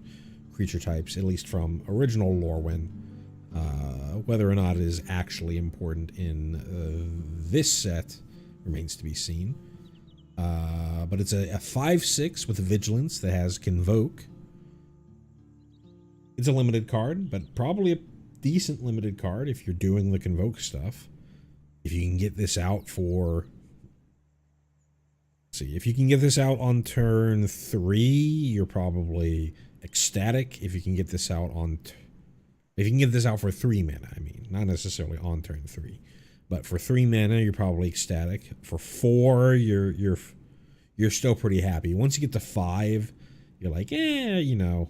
creature types, at least from original Lorwyn. Whether or not it is actually important in this set remains to be seen. But it's a 5/6 with Vigilance that has Convoke. It's a limited card, but probably a decent limited card if you're doing the Convoke stuff. If you can get this out for... See, if you can get this out on turn 3, you're probably ecstatic. If you can get this out on... If you can get this out for 3 mana, I mean, not necessarily on turn 3. But for 3 mana, you're probably ecstatic. For 4, you're still pretty happy. Once you get to 5, you're like, you know,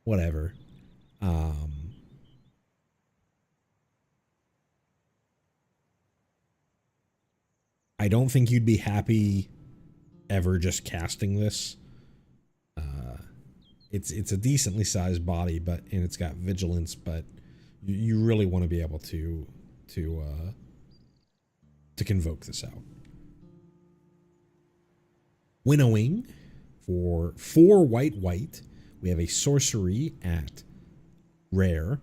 whatever. I don't think you'd be happy ever just casting this. It's a decently sized body, and it's got Vigilance, but you really want to be able to Convoke this out. Winnowing for 4 white. We have a sorcery at rare.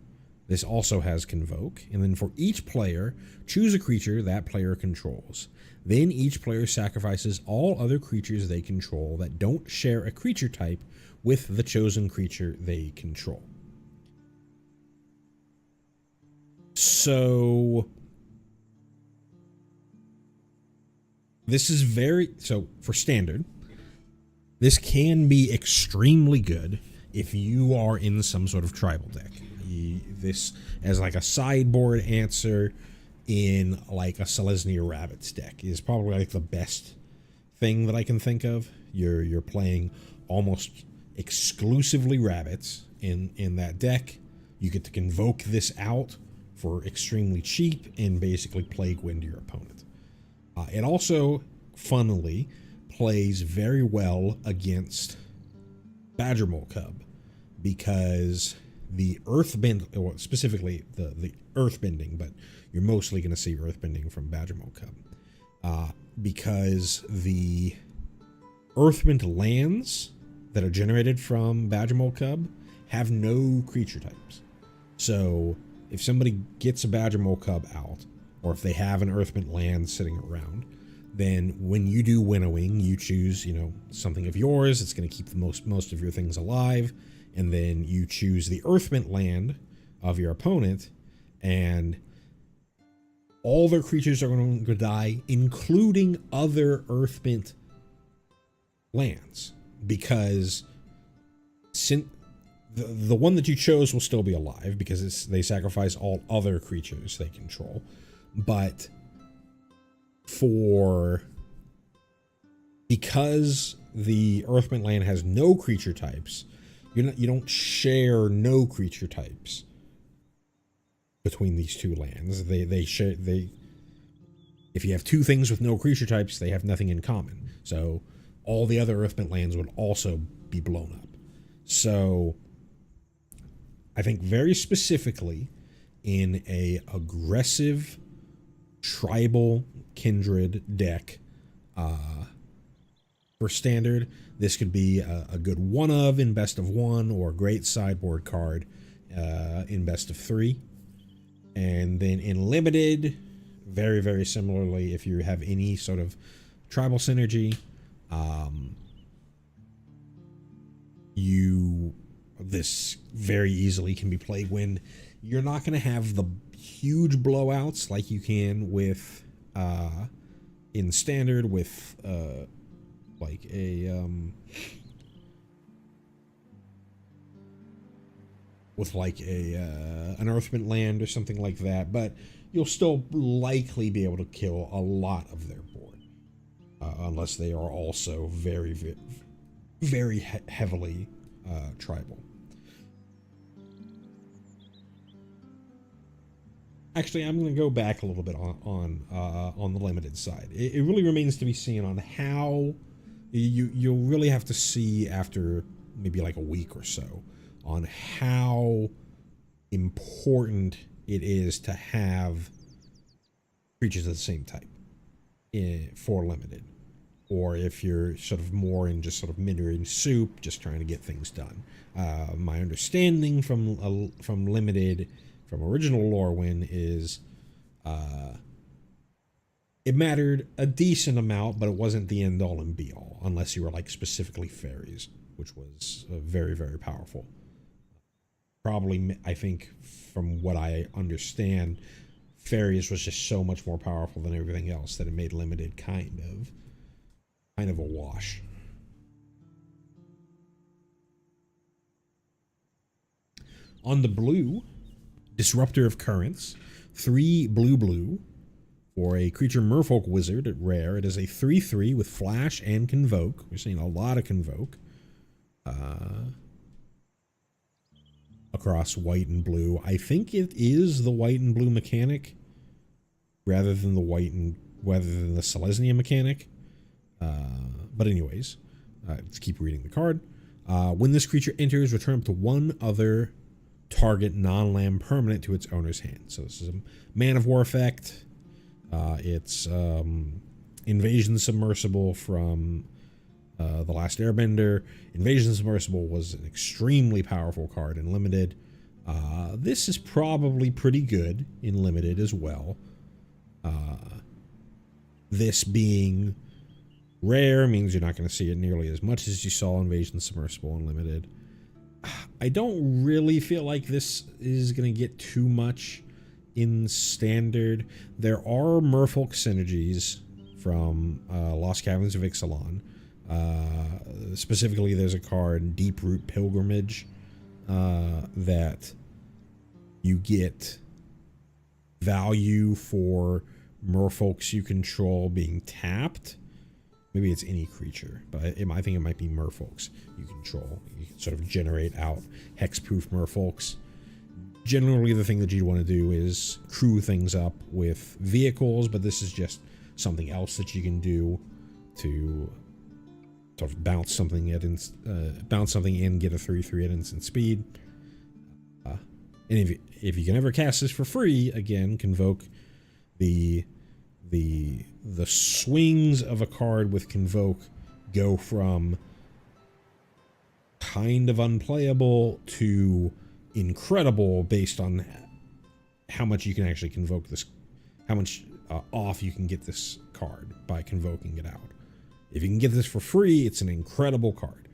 This also has Convoke. And then for each player, choose a creature that player controls. Then each player sacrifices all other creatures they control that don't share a creature type with the chosen creature they control. So this is so for standard, this can be extremely good if you are in some sort of tribal deck. This as like a sideboard answer in like a Selesnya Rabbits deck is probably like the best thing that I can think of. You're playing almost exclusively rabbits in that deck. You get to Convoke this out for extremely cheap and basically Plague Wind your opponent. It also, funnily, plays very well against Badger Mole Cub because the Earthbend, well, specifically the Earthbending, but you're mostly going to see Earthbending from Badger Mole Cub because the Earthbend lands that are generated from Badger Mole Cub have no creature types. So if somebody gets a Badger Mole Cub out, or if they have an Earthbent land sitting around, Then when you do winnowing, you choose, something of yours. It's going to keep the most of your things alive. And then you choose the Earthmint land of your opponent, and all their creatures are going to die, including other Earthmint lands, because the one that you chose will still be alive because they sacrifice all other creatures they control. But because the Earthmint land has no creature types, you don't share no creature types between these two lands. They share. If you have two things with no creature types, they have nothing in common. So all the other Earthmint lands would also be blown up. So I think very specifically in a aggressive tribal kindred deck for standard, this could be a good one of in best of one, or a great sideboard card in best of three. And then in limited, very, very similarly, if you have any sort of tribal synergy, this very easily can be played when you're not going to have the huge blowouts like you can with in standard with like a an Earthmint land or something like that, but you'll still likely be able to kill a lot of their board, unless they are also very, very, very heavily tribal. Actually, I'm going to go back a little bit on the limited side. It really remains to be seen on how you'll really have to see after maybe like a week or so on how important it is to have creatures of the same type for limited, or if you're sort of more in just sort of mid-range soup, just trying to get things done. My understanding from limited, from original Lorwyn, is it mattered a decent amount, but it wasn't the end all and be all, unless you were like specifically fairies, which was very, very powerful. Probably, I think, from what I understand, fairies was just so much more powerful than everything else that it made limited kind of a wash. On the blue, Disruptor of Currents, 3 blue for a creature Merfolk Wizard at rare. It is a 3/3 with Flash and Convoke. We're seeing a lot of Convoke across white and blue. I think it is the white and blue mechanic rather than the Selesnya mechanic. But anyways, let's keep reading the card. When this creature enters, return up to one other target non-land permanent to its owner's hand. So this is a Man of War effect. It's Invasion Submersible from The Last Airbender. Invasion Submersible was an extremely powerful card in limited. This is probably pretty good in limited as well. This being rare means you're not going to see it nearly as much as you saw Invasion Submersible in limited. I don't really feel like this is going to get too much in standard. There are Merfolk synergies from Lost Caverns of Ixalan. Specifically, there's a card, Deep Root Pilgrimage, that you get value for merfolks you control being tapped. Maybe it's any creature, but I think it might be merfolks you control. You can sort of generate out hexproof merfolks. Generally, the thing that you'd want to do is crew things up with vehicles, but this is just something else that you can do to sort of bounce something in, get a 3/3 at instant speed. And if you can ever cast this for free, again, Convoke, the swings of a card with Convoke go from kind of unplayable to incredible based on how much you can actually convoke this, how much off you can get this card by convoking it out. If you can get this for free, it's an incredible card.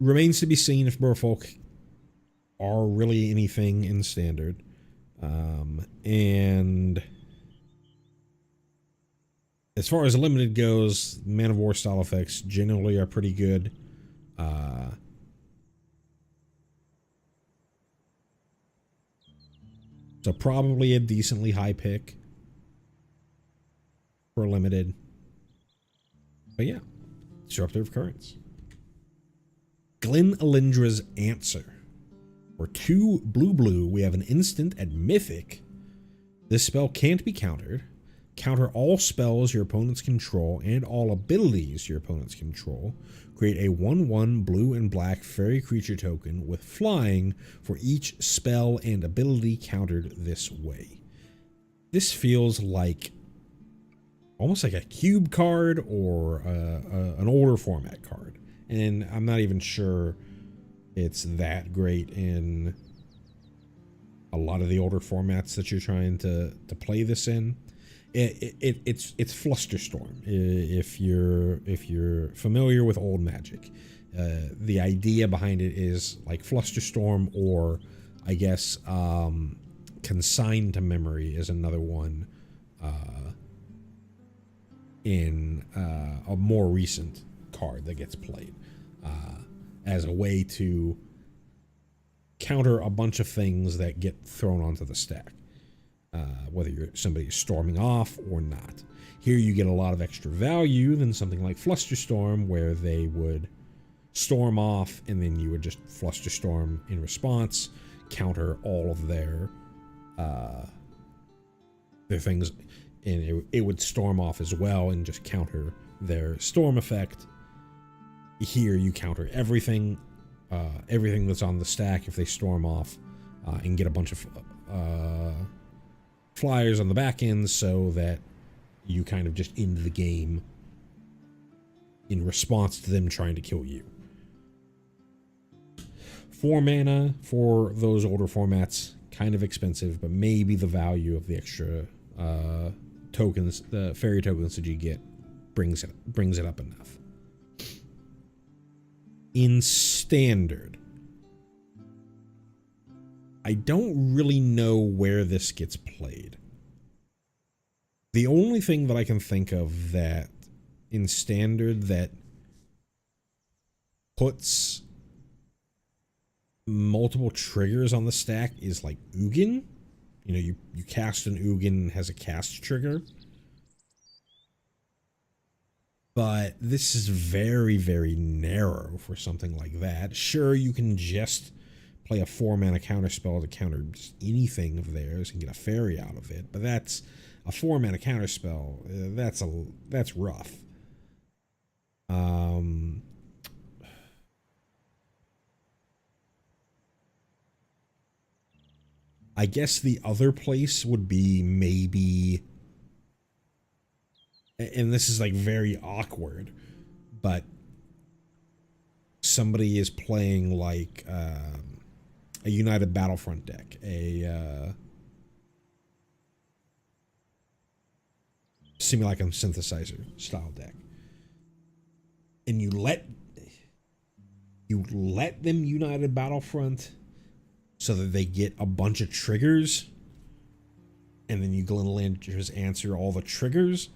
Remains to be seen if Merfolk are really anything in Standard. And as far as Limited goes, Man of War style effects generally are pretty good. So probably a decently high pick for Limited. But yeah, Disruptive Currents. Glen Elindra's Answer. For 2 blue, we have an instant at Mythic. This spell can't be countered. Counter all spells your opponents control and all abilities your opponents control. Create a 1/1 blue and black fairy creature token with flying for each spell and ability countered this way. This feels like almost like a cube card or an older format card. And I'm not even sure it's that great in a lot of the older formats that you're trying to play this in. It's Flusterstorm. If you're familiar with old Magic, the idea behind it is like Flusterstorm, or I guess Consigned to Memory is another one in a more recent card that gets played as a way to counter a bunch of things that get thrown onto the stack. Whether somebody is storming off or not. Here you get a lot of extra value than something like Flusterstorm, where they would storm off and then you would just Flusterstorm in response, counter all of their things, and it would storm off as well and just counter their storm effect. Here you counter everything that's on the stack if they storm off, and get a bunch of flyers on the back end, so that you kind of just end the game in response to them trying to kill you. 4 mana for those older formats, kind of expensive, but maybe the value of the extra tokens, the fairy tokens that you get, brings it up enough. In Standard, I don't really know where this gets played. The only thing that I can think of that in Standard that puts multiple triggers on the stack is like Ugin. You know, you cast an Ugin, has a cast trigger. But this is very, very narrow for something like that. Sure, you can just play a 4-mana counterspell to counter just anything of theirs and get a fairy out of it, but that's a 4-mana counterspell. That's rough. I guess the other place would be maybe, and this is like very awkward, but somebody is playing like a United Battlefront deck, a Simulacrum Synthesizer style deck, and you let them United Battlefront so that they get a bunch of triggers, and then you Glen Elindra's Answer all the triggers.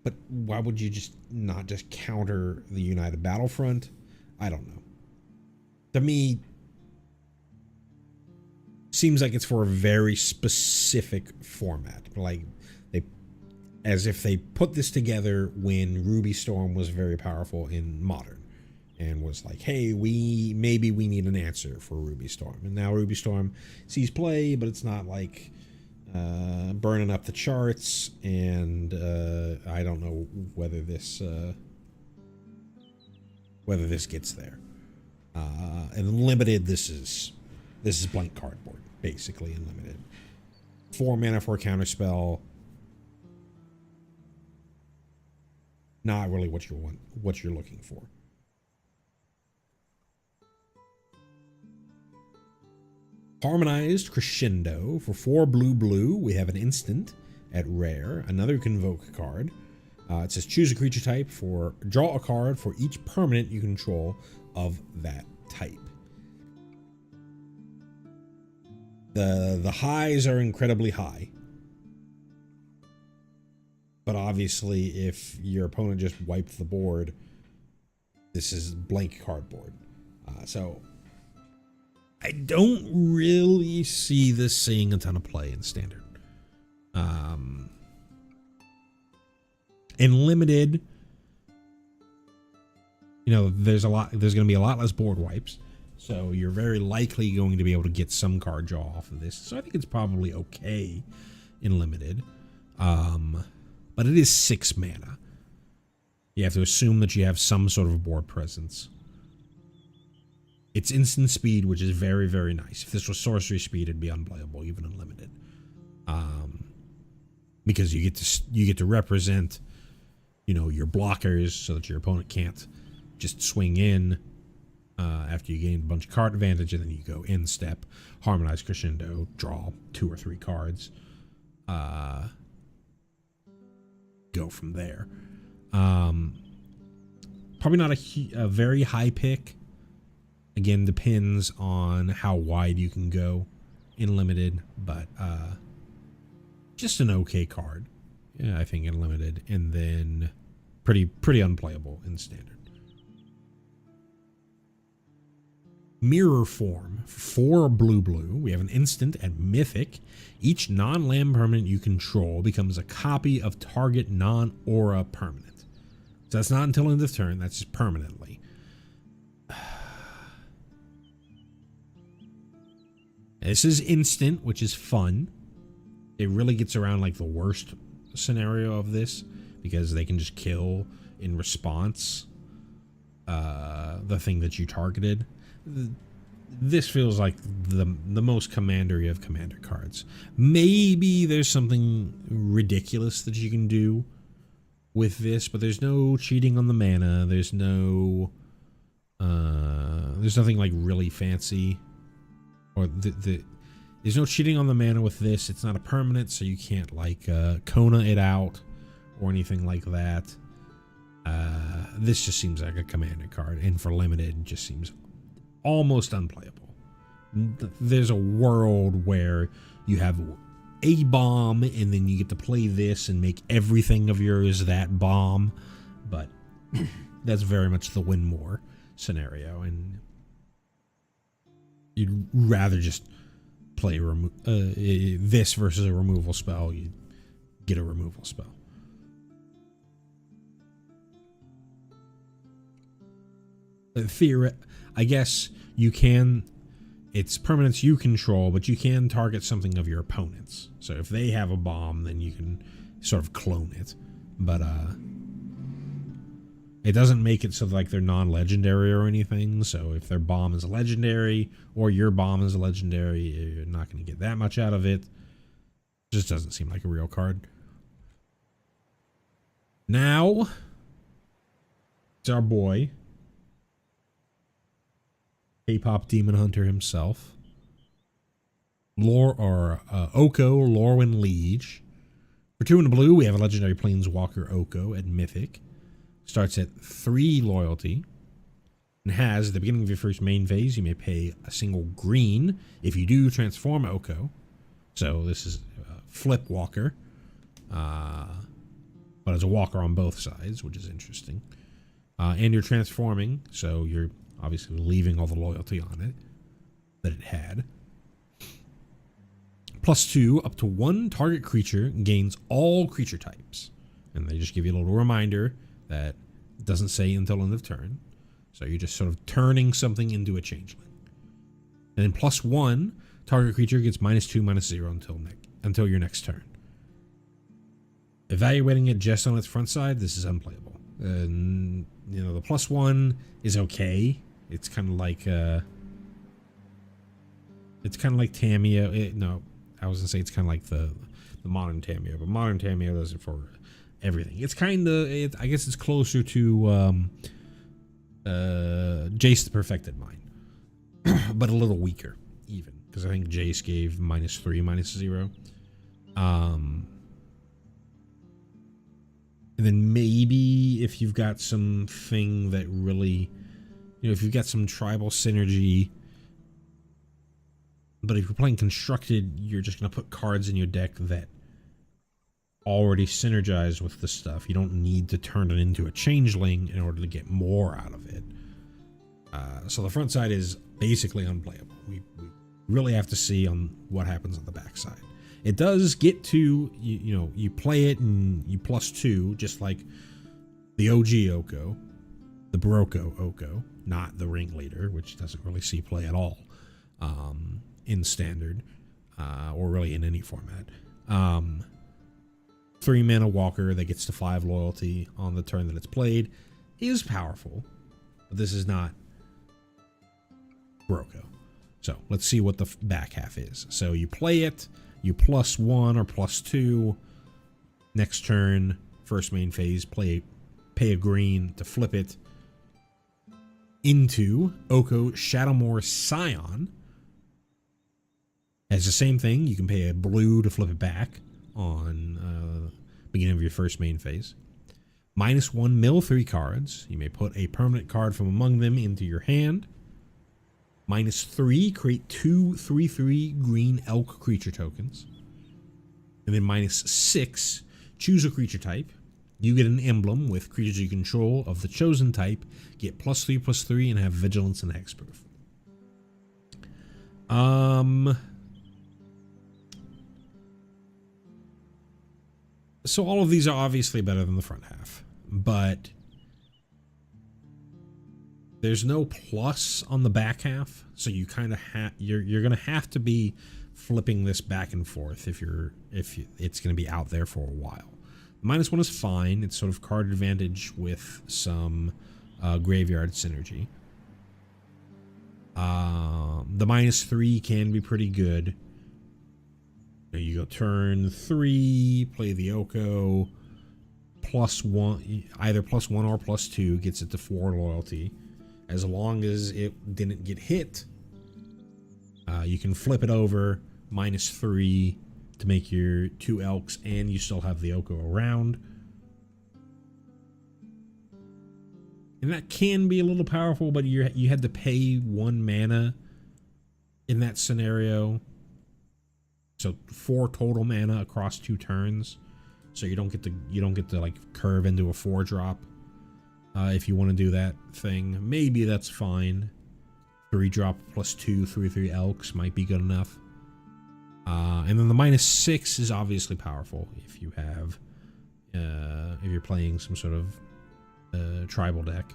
But why would you not just counter the United Battlefront? I don't know. To me, seems like it's for a very specific format. Like as if they put this together when Ruby Storm was very powerful in Modern, and was like, hey, maybe we need an answer for Ruby Storm. And now Ruby Storm sees play, but it's not like burning up the charts, and I don't know whether this gets there. And Limited, this is blank cardboard, basically, in Limited. 4 mana for a counterspell. Not really what you're looking for. Harmonized Crescendo. For 4 blue, we have an instant at rare. Another Convoke card. It says choose a creature type for draw a card for each permanent you control of that type. The highs are incredibly high. But obviously, if your opponent just wiped the board, this is blank cardboard. So I don't really see this seeing a ton of play in Standard. In Limited, you know, there's going to be a lot less board wipes. So you're very likely going to be able to get some card draw off of this. So I think it's probably okay in Limited. But it is 6 mana. You have to assume that you have some sort of board presence. It's instant speed, which is very, very nice. If this was sorcery speed, it'd be unplayable, even unlimited. Because you get to represent, you know, your blockers so that your opponent can't just swing in after you gain a bunch of card advantage, and then you go in step, harmonize crescendo, draw 2 or 3 cards, go from there. Probably not a very high pick. Again, depends on how wide you can go in Limited, but just an okay card, yeah, I think, in Limited, and then pretty unplayable in Standard. Mirror Form. 4 blue. We have an instant at Mythic. Each non-land permanent you control becomes a copy of target non-aura permanent. So that's not until end of turn, that's just permanently. This is instant, which is fun. It really gets around like the worst scenario of this, because they can just kill in response the thing that you targeted. This feels like the most commandery of commander cards. Maybe there's something ridiculous that you can do with this, but there's no cheating on the mana. There's no there's nothing like really fancy, or there's no cheating on the mana with this. It's not a permanent, so you can't like Kona it out or anything like that. This just seems like a commander card, and for Limited, it just seems almost unplayable. There's a world where you have a bomb, and then you get to play this and make everything of yours that bomb, but that's very much the win more scenario, and you'd rather just play this versus a removal spell. You get a removal spell. I guess you can, it's permanents you control, but you can target something of your opponents. So if they have a bomb, then you can sort of clone it. But it doesn't make it so like they're non-legendary or anything. So if their bomb is a legendary or your bomb is a legendary, you're not going to get that much out of it. Just doesn't seem like a real card. Now, it's our boy, K-pop demon hunter himself, Oko, Lorwyn Liege. For 2 in the blue, we have a legendary planeswalker Oko at Mythic. Starts at 3 loyalty, and has, at the beginning of your first main phase, you may pay a single green. If you do, transform Oko. So this is flip walker, but as a walker on both sides, which is interesting. And you're transforming, so you're obviously leaving all the loyalty on it that it had. +2, up to 1 target creature gains all creature types. And they just give you a little reminder that it doesn't say until end of turn. So you're just sort of turning something into a changeling. And then +1, target creature gets -2/-0 until your next turn. Evaluating it just on its front side, this is unplayable. And you know, the +1 is okay. It's kind of like Tamiyo. No, I was gonna say it's kind of like the modern Tamiyo, but modern Tamiyo does it for everything. It's kind of, I guess it's closer to Jace the Perfected Mind, but a little weaker even. because I think Jace gave -3, -0. And then maybe if you've got something that really, if you've got some tribal synergy, but if you're playing constructed, you're just going to put cards in your deck that already synergize with the stuff. You don't need to turn it into a changeling in order to get more out of it. So the front side is basically unplayable. We really have to see on what happens on the back side. It does get to, you play it and you +2, just like the OG Oko, the Barocco Oko, not the Ringleader, which doesn't really see play at all in Standard, or really in any format. 3 mana Walker that gets to 5 loyalty on the turn that it's played is powerful, but this is not Barocco. So let's see what the back half is. So you play it, you +1 or +2. Next turn, first main phase, pay a green to flip it into Oko Shadowmoor Scion. Has the same thing. You can pay a blue to flip it back on beginning of your first main phase. -1, mill 3 cards. You may put a permanent card from among them into your hand. -3, create 2 3/3 green elk creature tokens. And then -6, choose a creature type. You get an emblem with creatures you control of the chosen type, get +3/+3, and have vigilance and hexproof. So all of these are obviously better than the front half, but there's no plus on the back half, so you kind of you're gonna have to be flipping this back and forth if it's gonna be out there for a while. -1 is fine. It's sort of card advantage with some graveyard synergy. The -3 can be pretty good. You go turn 3, play the Oko, +1, either +1 or +2 gets it to 4 loyalty. As long as it didn't get hit, you can flip it over, -3 to make your 2 elks, and you still have the Oko around. And that can be a little powerful, but you had to pay 1 mana in that scenario. So 4 total mana across 2 turns. So you don't get to like curve into a 4-drop. If you want to do that thing, maybe that's fine. 3-drop +2 3/3 elks might be good enough. And then the -6 is obviously powerful if you have if you're playing some sort of tribal deck.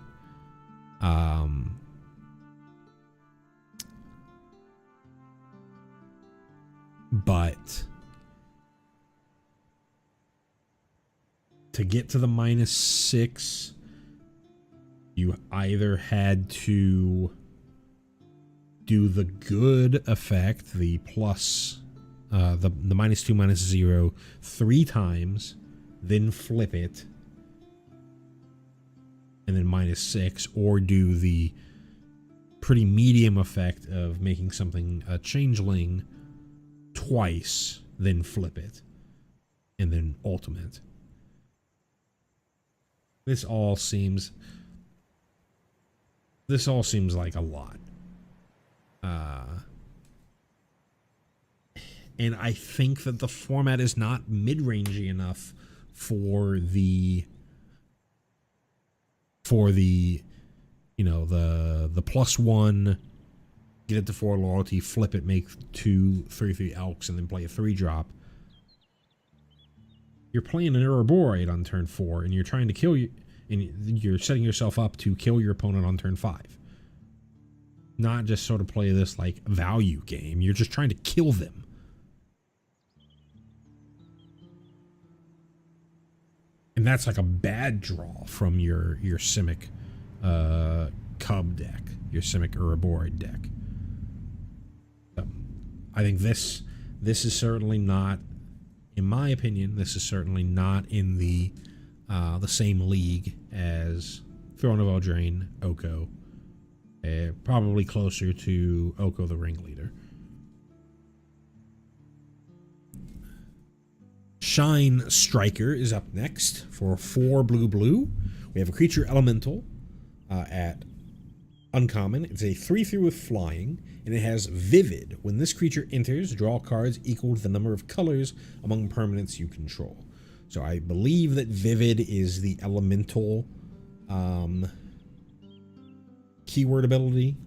But to get to the -6, you either had to do the good effect, the plus, the -2, -0 3 times, then flip it, and then -6, or do the pretty medium effect of making something a changeling twice, then flip it, and then ultimate. This all seems like a lot. And I think that the format is not mid-rangey enough for the the +1, get it to 4 loyalty, flip it, make 2 3/3 elks, and then play a 3-drop. You're playing an Ouroboros on turn 4, and you're trying to kill you, and you're setting yourself up to kill your opponent on turn 5. Not just sort of play this like value game. You're just trying to kill them. And that's like a bad draw from your Simic Cub deck, your Simic Ouroboros deck. I think this is certainly not, in my opinion, this is certainly not in the same league as Throne of Eldraine, Oko. Probably closer to Oko the Ringleader. Shine Striker is up next for 4 blue. We have a creature elemental at uncommon. It's a 3/3 with flying, and it has Vivid. When this creature enters, draw cards equal to the number of colors among permanents you control. So I believe that Vivid is the elemental keyword ability.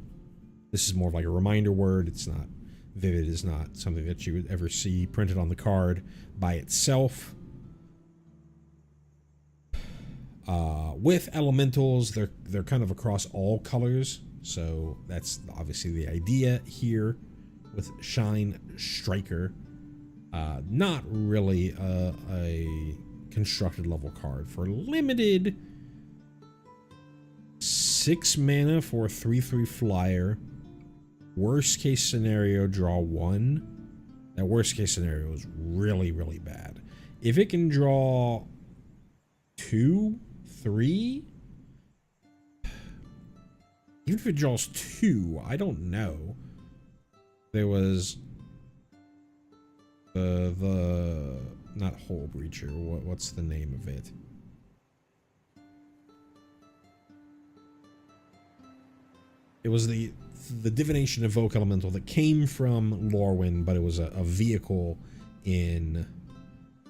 This is more of like a reminder word. It's not, Vivid is not something that you would ever see printed on the card by itself. With elementals, they're kind of across all colors, so that's obviously the idea here with Shine Striker. Not really a constructed level card. For limited, 6 mana for a 3/3 flyer. Worst case scenario, draw 1. That worst case scenario is really, really bad. If it can draw 2, 3, even if it draws 2, I don't know. There was the not Hole Breacher. What's the name of it? It was the Divination Evoke Elemental that came from Lorwyn, but it was a vehicle in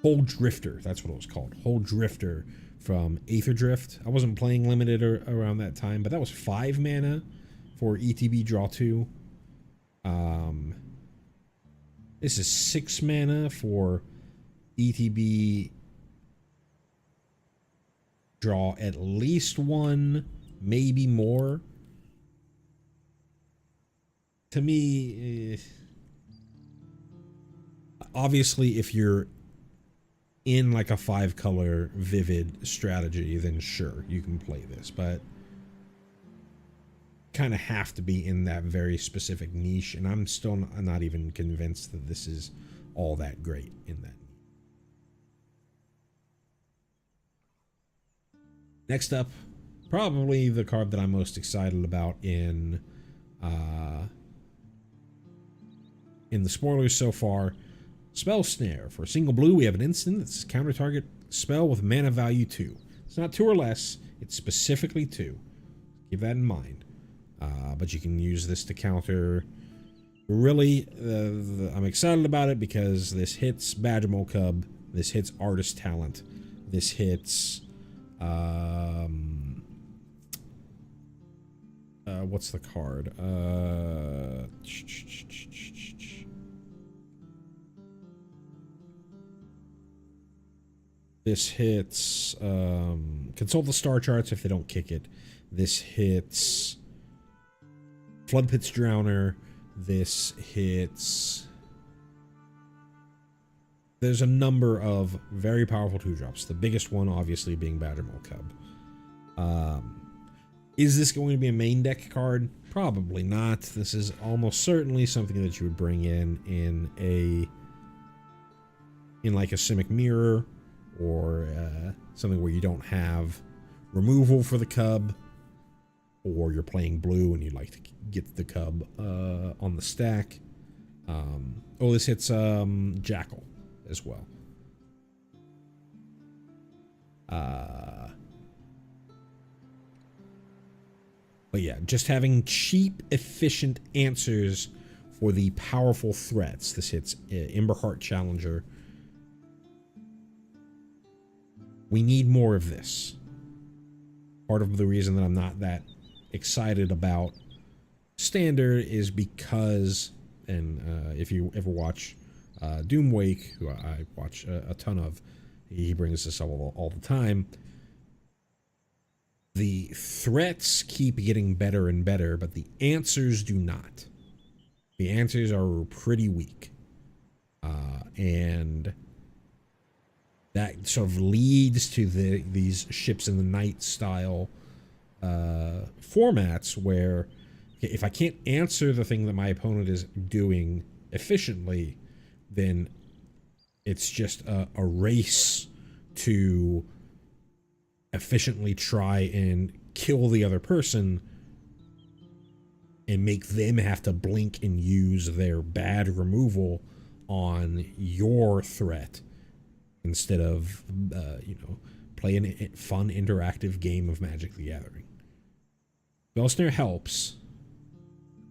Hole Drifter. That's what it was called. Hole Drifter from Aether Drift. I wasn't playing limited around that time, but that was 5 mana for ETB draw 2. This is 6 mana for ETB draw at least 1, maybe more. To me, obviously, if you're in like a 5-color Vivid strategy, then sure, you can play this, but kind of have to be in that very specific niche, and I'm still not even convinced that this is all that great in that. Next up, probably the card that I'm most excited about in the spoilers so far, Spell Snare. For a single blue, we have an instant that's counter target spell with mana value 2. It's not 2 or less, it's specifically 2. Keep that in mind. But you can use this to counter. Really, I'm excited about it because this hits Badgermole Cub, this hits Artist Talent, this hits what's the card? This hits consult the star charts if they don't kick it. This hits Flood Pit's Drowner. This hits, there's a number of very powerful 2-drops. The biggest one obviously being Badgermole Cub. Is this going to be a main deck card? Probably not. This is almost certainly something that you would bring in like a Simic Mirror, or something where you don't have removal for the Cub, or you're playing blue and you'd like to get the Cub on the stack. Oh, this hits Jackal as well. But yeah, just having cheap, efficient answers for the powerful threats. This hits Emberheart Challenger. We need more of this. Part of the reason that I'm not that excited about Standard is because, and if you ever watch Doomwake, who I watch a ton of, he brings this up all the time. The threats keep getting better and better, but the answers do not. The answers are pretty weak. And that sort of leads to these ships in the night style formats where if I can't answer the thing that my opponent is doing efficiently, then it's just a race to efficiently try and kill the other person and make them have to blink and use their bad removal on your threat instead of, play a fun interactive game of Magic the Gathering. Spellsnare helps.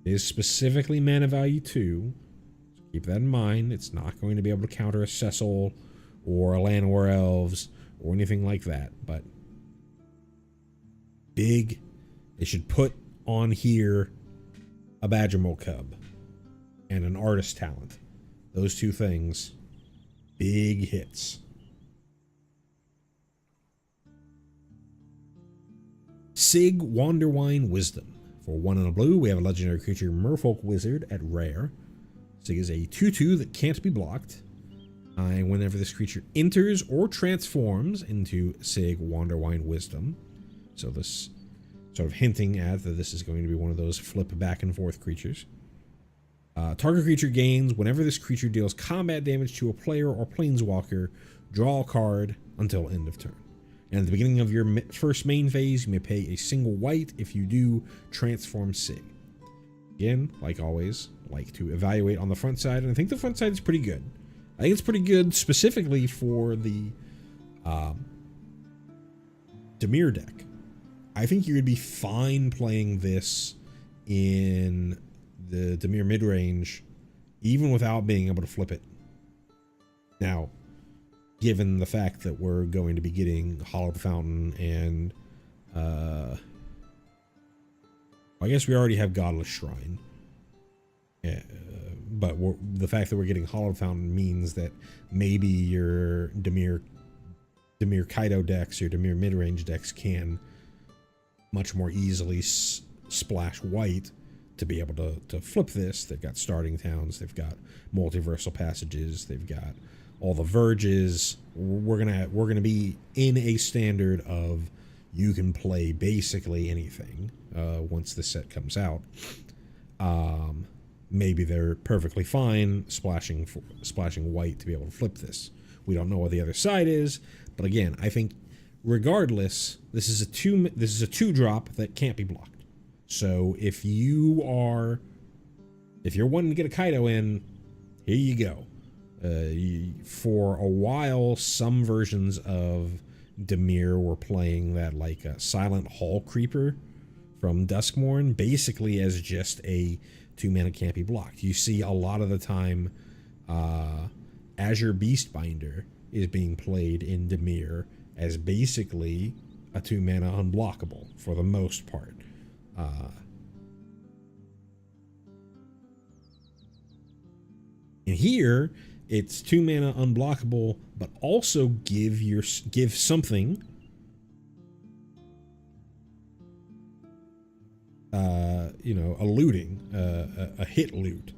It is specifically mana value 2. So keep that in mind. It's not going to be able to counter a Cecil or a Llanowar Elves or anything like that. But big, they should put on here a Badgermole Cub and an Artist Talent. Those two things, big hits. Sig Wanderwine Wisdom. For 1 and a blue, we have a legendary creature, Merfolk Wizard, at rare. Sig is a 2/2 that can't be blocked. And whenever this creature enters or transforms into Sig Wanderwine Wisdom, so this sort of hinting at that this is going to be one of those flip back and forth creatures. Target creature gains whenever this creature deals combat damage to a player or planeswalker, draw a card until end of turn. And at the beginning of your first main phase, you may pay a single white. If you do, transform Sig. Again, like always, like to evaluate on the front side, and I think the front side is pretty good. I think it's pretty good specifically for the Dimir deck. I think you're going to be fine playing this in the Dimir midrange, even without being able to flip it. Now, given the fact that we're going to be getting Hallowed Fountain and I guess we already have Godless Shrine. But the fact that we're getting Hallowed Fountain means that maybe your Dimir Kaido decks, your Dimir midrange decks can much more easily splash white to be able to flip this. They've got starting towns, they've got multiversal passages, they've got all the verges. We're gonna be in a standard of you can play basically anything once the set comes out. Maybe they're perfectly fine splashing white to be able to flip this. We don't know what the other side is, but again, I think regardless, this is a 2-drop that can't be blocked. So if you're wanting to get a Kaido in, here you go. For a while, some versions of Dimir were playing that like a Silent Hall Creeper from Duskmourn, basically as just a 2-mana can't be blocked. You see a lot of the time Azure Beastbinder is being played in Dimir as basically a 2-mana unblockable for the most part. And here, it's 2-mana unblockable, but also give something a looting, a hit loot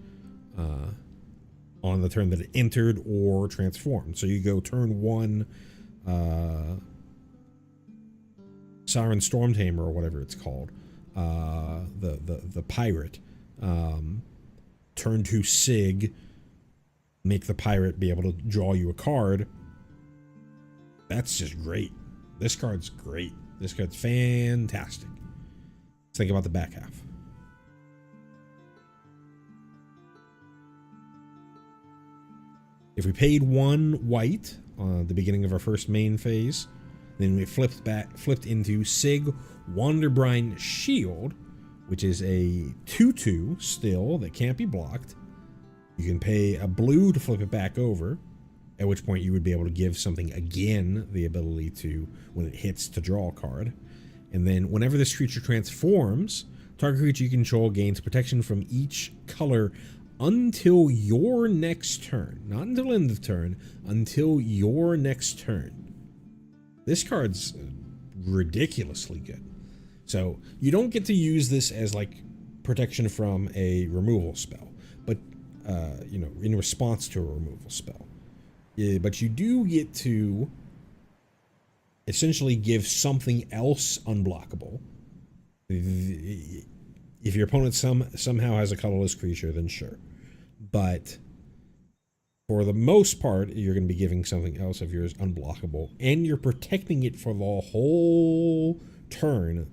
on the turn that it entered or transformed. So you go turn 1 Siren Stormtamer or whatever it's called, the pirate, turn 2 Sig, make the pirate be able to draw you a card. That's just great. This card's great. This card's fantastic. Let's think about the back half. If we paid 1 white on the beginning of our first main phase, then we flipped into Sig Wanderbrine Shield, which is a 2/2 still that can't be blocked. You can pay a blue to flip it back over, at which point you would be able to give something again the ability to, when it hits, to draw a card. And then whenever this creature transforms, target creature you control gains protection from each color until your next turn. Not until end of turn, until your next turn. This card's ridiculously good. So you don't get to use this as like protection from a removal spell, but in response to a removal spell. But you do get to essentially give something else unblockable. If your opponent somehow has a colorless creature, then sure. But for the most part, you're going to be giving something else of yours unblockable, and you're protecting it for the whole turn,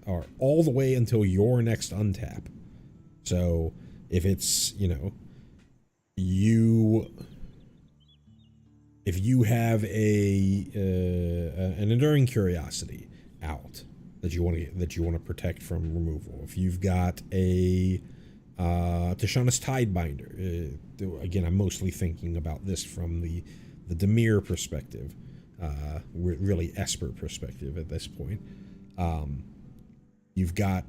or all the way until your next untap. So if it's, you If you have an enduring curiosity out that you want to protect from removal, if you've got a Tishana's Tidebinder, again, I'm mostly thinking about this from the Dimir perspective, really Esper perspective at this point. You've got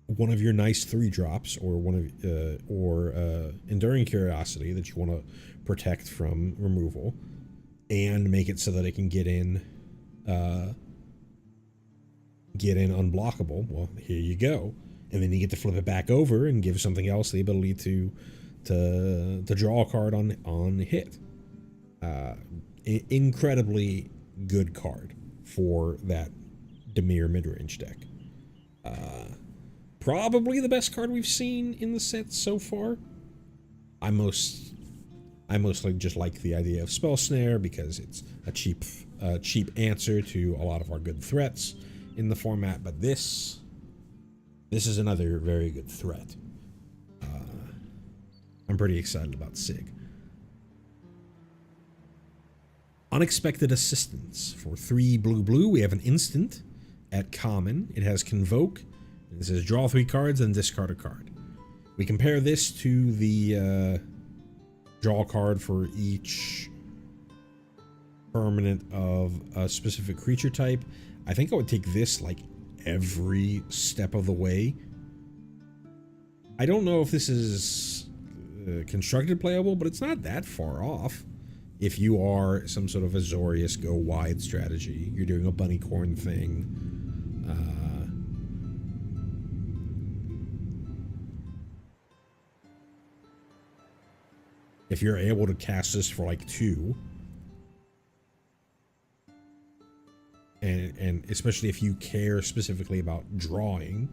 one of your nice 3-drops, or one of enduring curiosity that you want to protect from removal, and make it so that it can get in unblockable. Well, here you go, and then you get to flip it back over and give something else the ability to draw a card on hit. Incredibly good card for that Dimir midrange deck. Probably the best card we've seen in the set so far. I mostly just like the idea of Spell Snare because it's a cheap answer to a lot of our good threats in the format. But this is another very good threat. I'm pretty excited about Sig. Unexpected Assistance. For 3 blue, we have an instant at common. It has Convoke. It says draw 3 cards and discard a card. We compare this to the draw a card for each permanent of a specific creature type. I think I would take this like every step of the way. I don't know if this is constructed playable, but it's not that far off. If you are some sort of Azorius go wide strategy, you're doing a bunny corn thing. If you're able to cast this for like 2, and especially if you care specifically about drawing,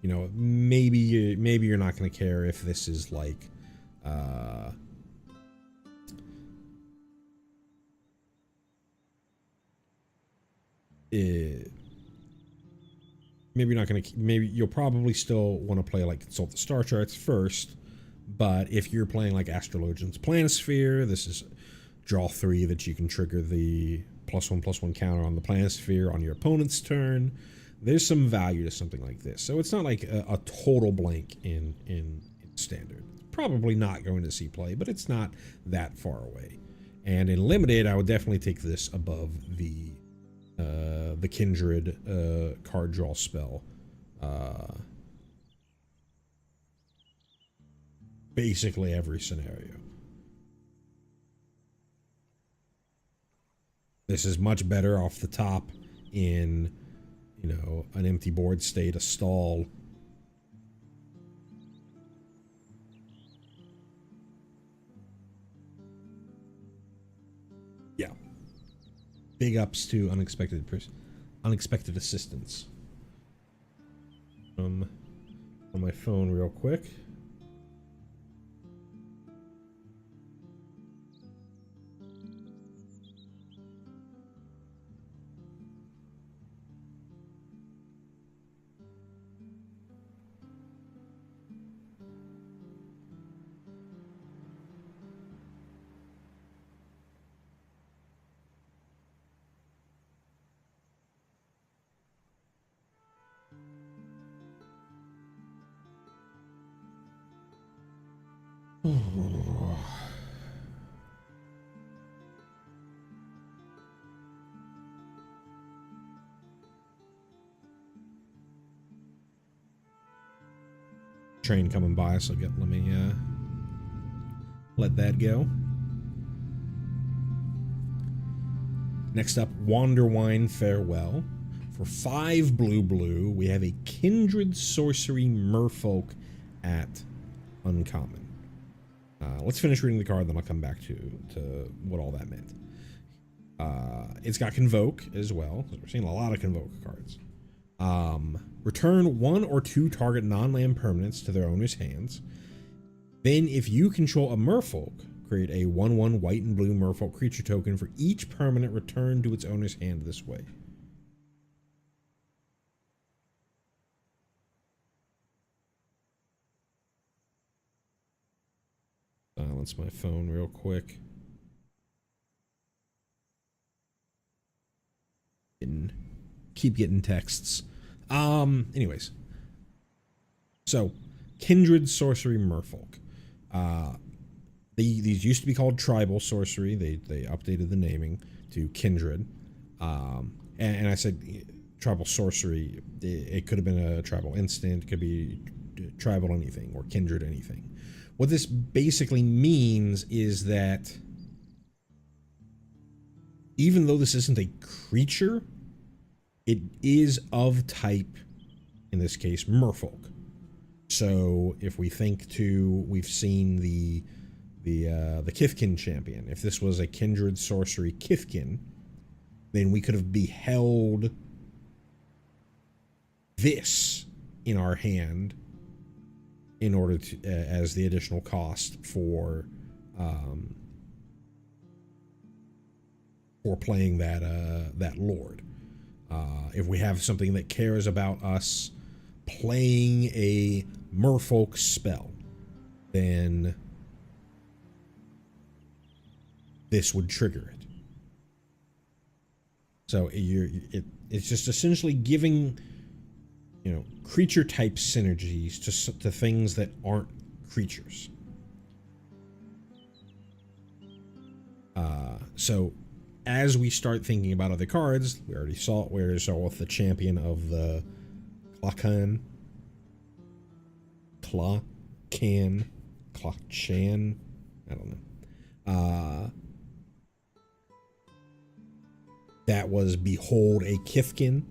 you know, maybe you're not going to care if this is like maybe you'll probably still want to play like Consult the Star Charts first. But if you're playing like Astrologian's Planisphere, this is draw 3 that you can trigger the +1/+1 counter on the Planisphere on your opponent's turn. There's some value to something like this. So it's not like a total blank in Standard. It's probably not going to see play, but it's not that far away. And in Limited, I would definitely take this above the Kindred card draw spell. Basically every scenario. This is much better off the top in, you know, an empty board state, a stall. Yeah. Big ups to unexpected assistance. On my phone real quick. Train coming by, so let me let that go. Next up, Wanderwine Farewell. For 5 blue, we have a Kindred Sorcery Merfolk at uncommon. Let's finish reading the card, then I'll come back to what all that meant. It's got Convoke as well. We're seeing a lot of Convoke cards. Return 1 or 2 target non-land permanents to their owner's hands. Then, if you control a Merfolk, create a 1/1 white and blue Merfolk creature token for each permanent returned to its owner's hand this way. Silence my phone real quick. keep getting texts. Anyways. So, Kindred Sorcery Merfolk. These used to be called Tribal Sorcery. They updated the naming to Kindred. And I said Tribal Sorcery. It could have been a Tribal Instant. It could be Tribal anything or Kindred anything. What this basically means is that even though this isn't a creature, it is of type, in this case, Merfolk. So if we think to, we've seen the Kithkin champion. If this was a Kindred Sorcery Kithkin, then we could have beheld this in our hand in order to, as the additional cost for playing that Lord. If we have something that cares about us playing a Merfolk spell, then this would trigger it. So it's just essentially giving, creature type synergies to things that aren't creatures. So as we start thinking about other cards, we already saw with the champion of the Klachan, I don't know. That was Behold a Kithkin.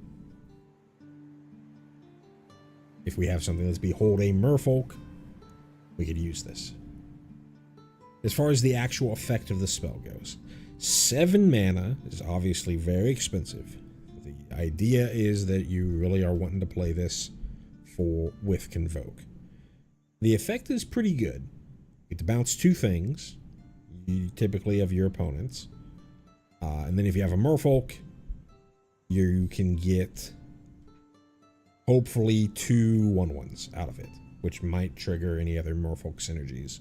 If we have something that's Behold a Merfolk, we could use this. As far as the actual effect of the spell goes, 7 mana is obviously very expensive. The idea is that you really are wanting to play this with Convoke. The effect is pretty good. You get to bounce 2 things, typically of your opponents. And then if you have a Merfolk, you can get hopefully 2 1/1s out of it, which might trigger any other Merfolk synergies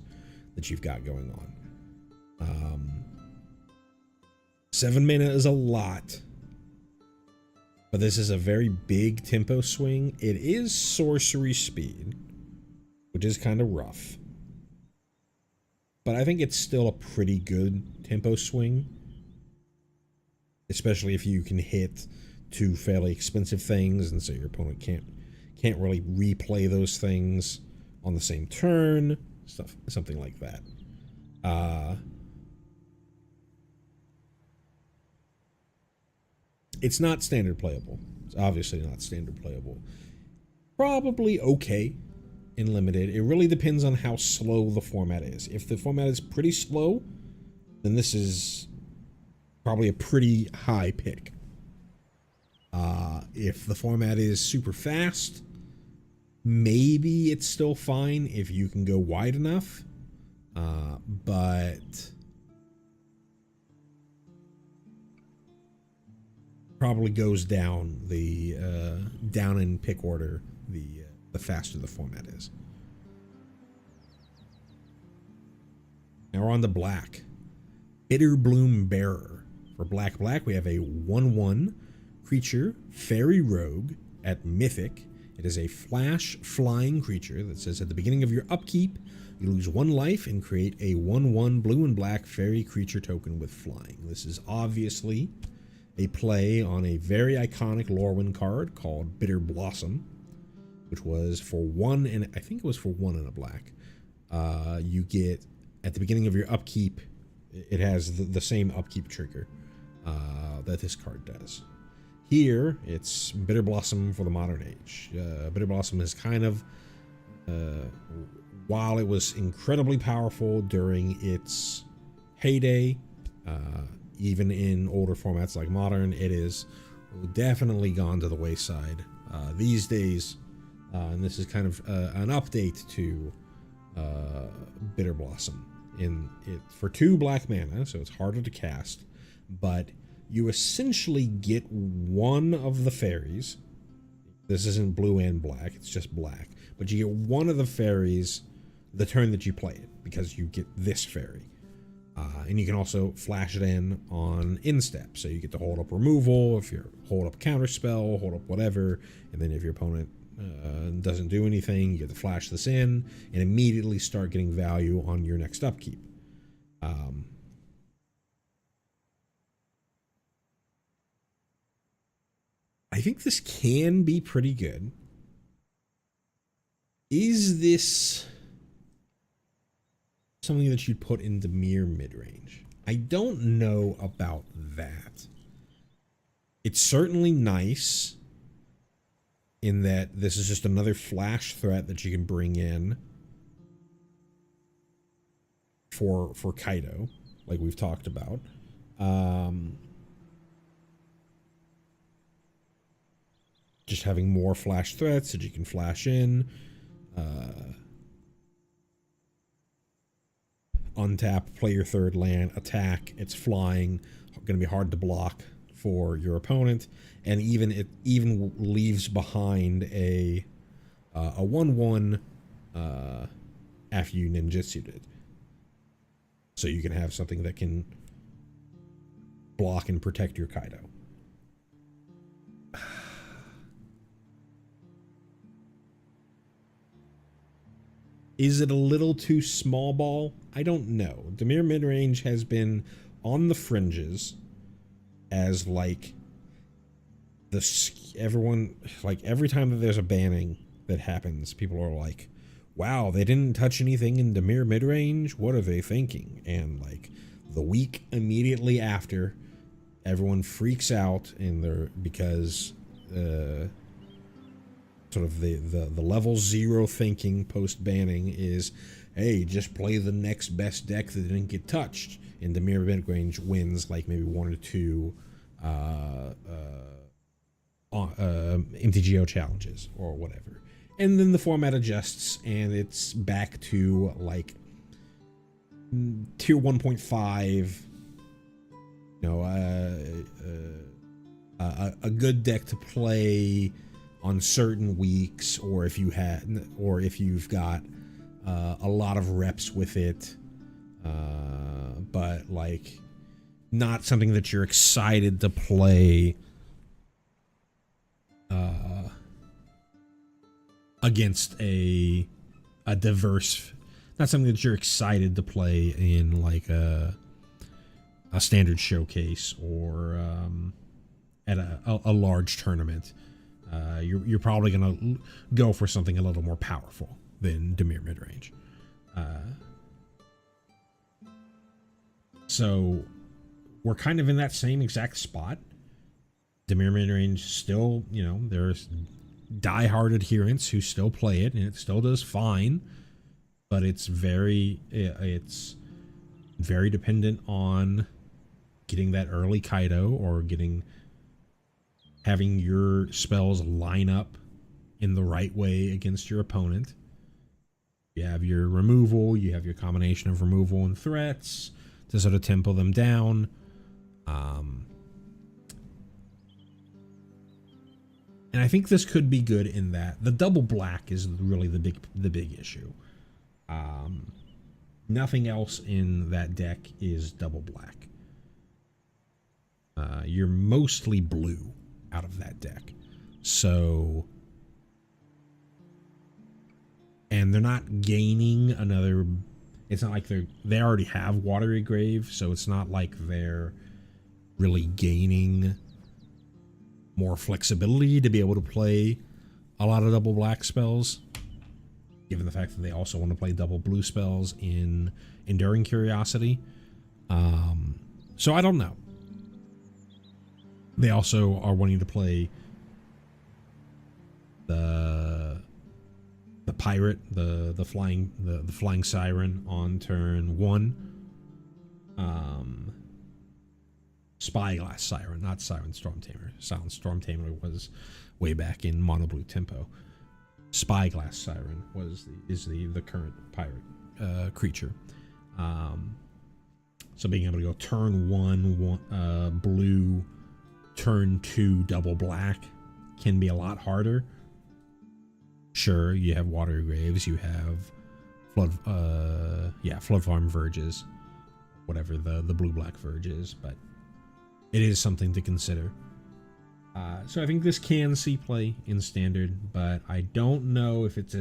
that you've got going on. 7 mana is a lot, but this is a very big tempo swing. It is sorcery speed, which is kind of rough, but I think it's still a pretty good tempo swing, especially if you can hit 2 fairly expensive things, and so your opponent can't really replay those things on the same turn, something like that. It's not standard playable. It's obviously not standard playable. Probably okay in limited. It really depends on how slow the format is. If the format is pretty slow, then this is probably a pretty high pick. If the format is super fast, maybe it's still fine if you can go wide enough, but probably goes down down in pick order the faster the format is. Now we're on to black. Bitterbloom Bearer. For black, we have a 1/1 creature, Fairy Rogue at Mythic. It is a flash flying creature that says at the beginning of your upkeep, you lose 1 life and create a 1/1 blue and black fairy creature token with flying. This is obviously a play on a very iconic Lorwyn card called Bitter Blossom, which was for 1, and I think it was for 1 and a black. You get, at the beginning of your upkeep, it has the same upkeep trigger that this card does. Here, it's Bitter Blossom for the modern age. Bitter Blossom is kind of, while it was incredibly powerful during its heyday, even in older formats like Modern, it is definitely gone to the wayside these days. And this is kind of an update to Bitter Blossom. For 2 black mana, so it's harder to cast, but you essentially get 1 of the fairies. This isn't blue and black, it's just black. But you get 1 of the fairies the turn that you play it, because you get this fairy. And you can also flash it in on instep, so you get to hold up removal, if you hold up counterspell, hold up whatever, and then if your opponent doesn't do anything, you get to flash this in and immediately start getting value on your next upkeep. I think this can be pretty good. Is this something that you'd put into mere mid-range? I don't know about that. It's certainly nice in that this is just another flash threat that you can bring in for Kaido, like we've talked about. Just having more flash threats that you can flash in. Untap, play your third land, attack. It's flying, going to be hard to block for your opponent, and it even leaves behind a 1/1 after you ninjutsu'd it. So you can have something that can block and protect your Kaido. Is it a little too small ball? I don't know. Dimir midrange has been on the fringes as like everyone, like every time that there's a banning that happens, people are like, wow, they didn't touch anything in Dimir midrange? What are they thinking? And like the week immediately after, everyone freaks out because sort of the level 0 thinking post banning is, hey, just play the next best deck that didn't get touched, and the mirror mid-range wins like maybe 1 or 2 MTGO challenges or whatever, and then the format adjusts and it's back to like tier 1.5, you know, a good deck to play on certain weeks, or if you've got a lot of reps with it, but like not something that you're excited to play against a diverse, not something that you're excited to play in like a standard showcase or at a large tournament. You're probably going to go for something a little more powerful than Dimir midrange. So we're kind of in that same exact spot. Dimir midrange still, you know, there's diehard adherents who still play it, and it still does fine, but it's very dependent on getting that early Kaido or having your spells line up in the right way against your opponent. You have your removal, you have your combination of removal and threats to sort of tempo them down. And I think this could be good in that the double black is really the big issue. Nothing else in that deck is double black. You're mostly blue out of that deck. So, and they're not gaining another, it's not like they already have Watery Grave, so it's not like they're really gaining more flexibility to be able to play a lot of double black spells, given the fact that they also want to play double blue spells in Enduring Curiosity. So I don't know. They also are wanting to play the pirate, the flying siren on turn 1. Spyglass Siren, not Siren Stormtamer. Silent Stormtamer was way back in Mono Blue Tempo. Spyglass Siren is the current pirate creature. So being able to go turn 1 blue, turn 2 double black can be a lot harder. Sure, you have Watery Graves, you have Flood Farm Verges, whatever the blue-black verge is, but it is something to consider. So I think this can see play in Standard, but I don't know if it's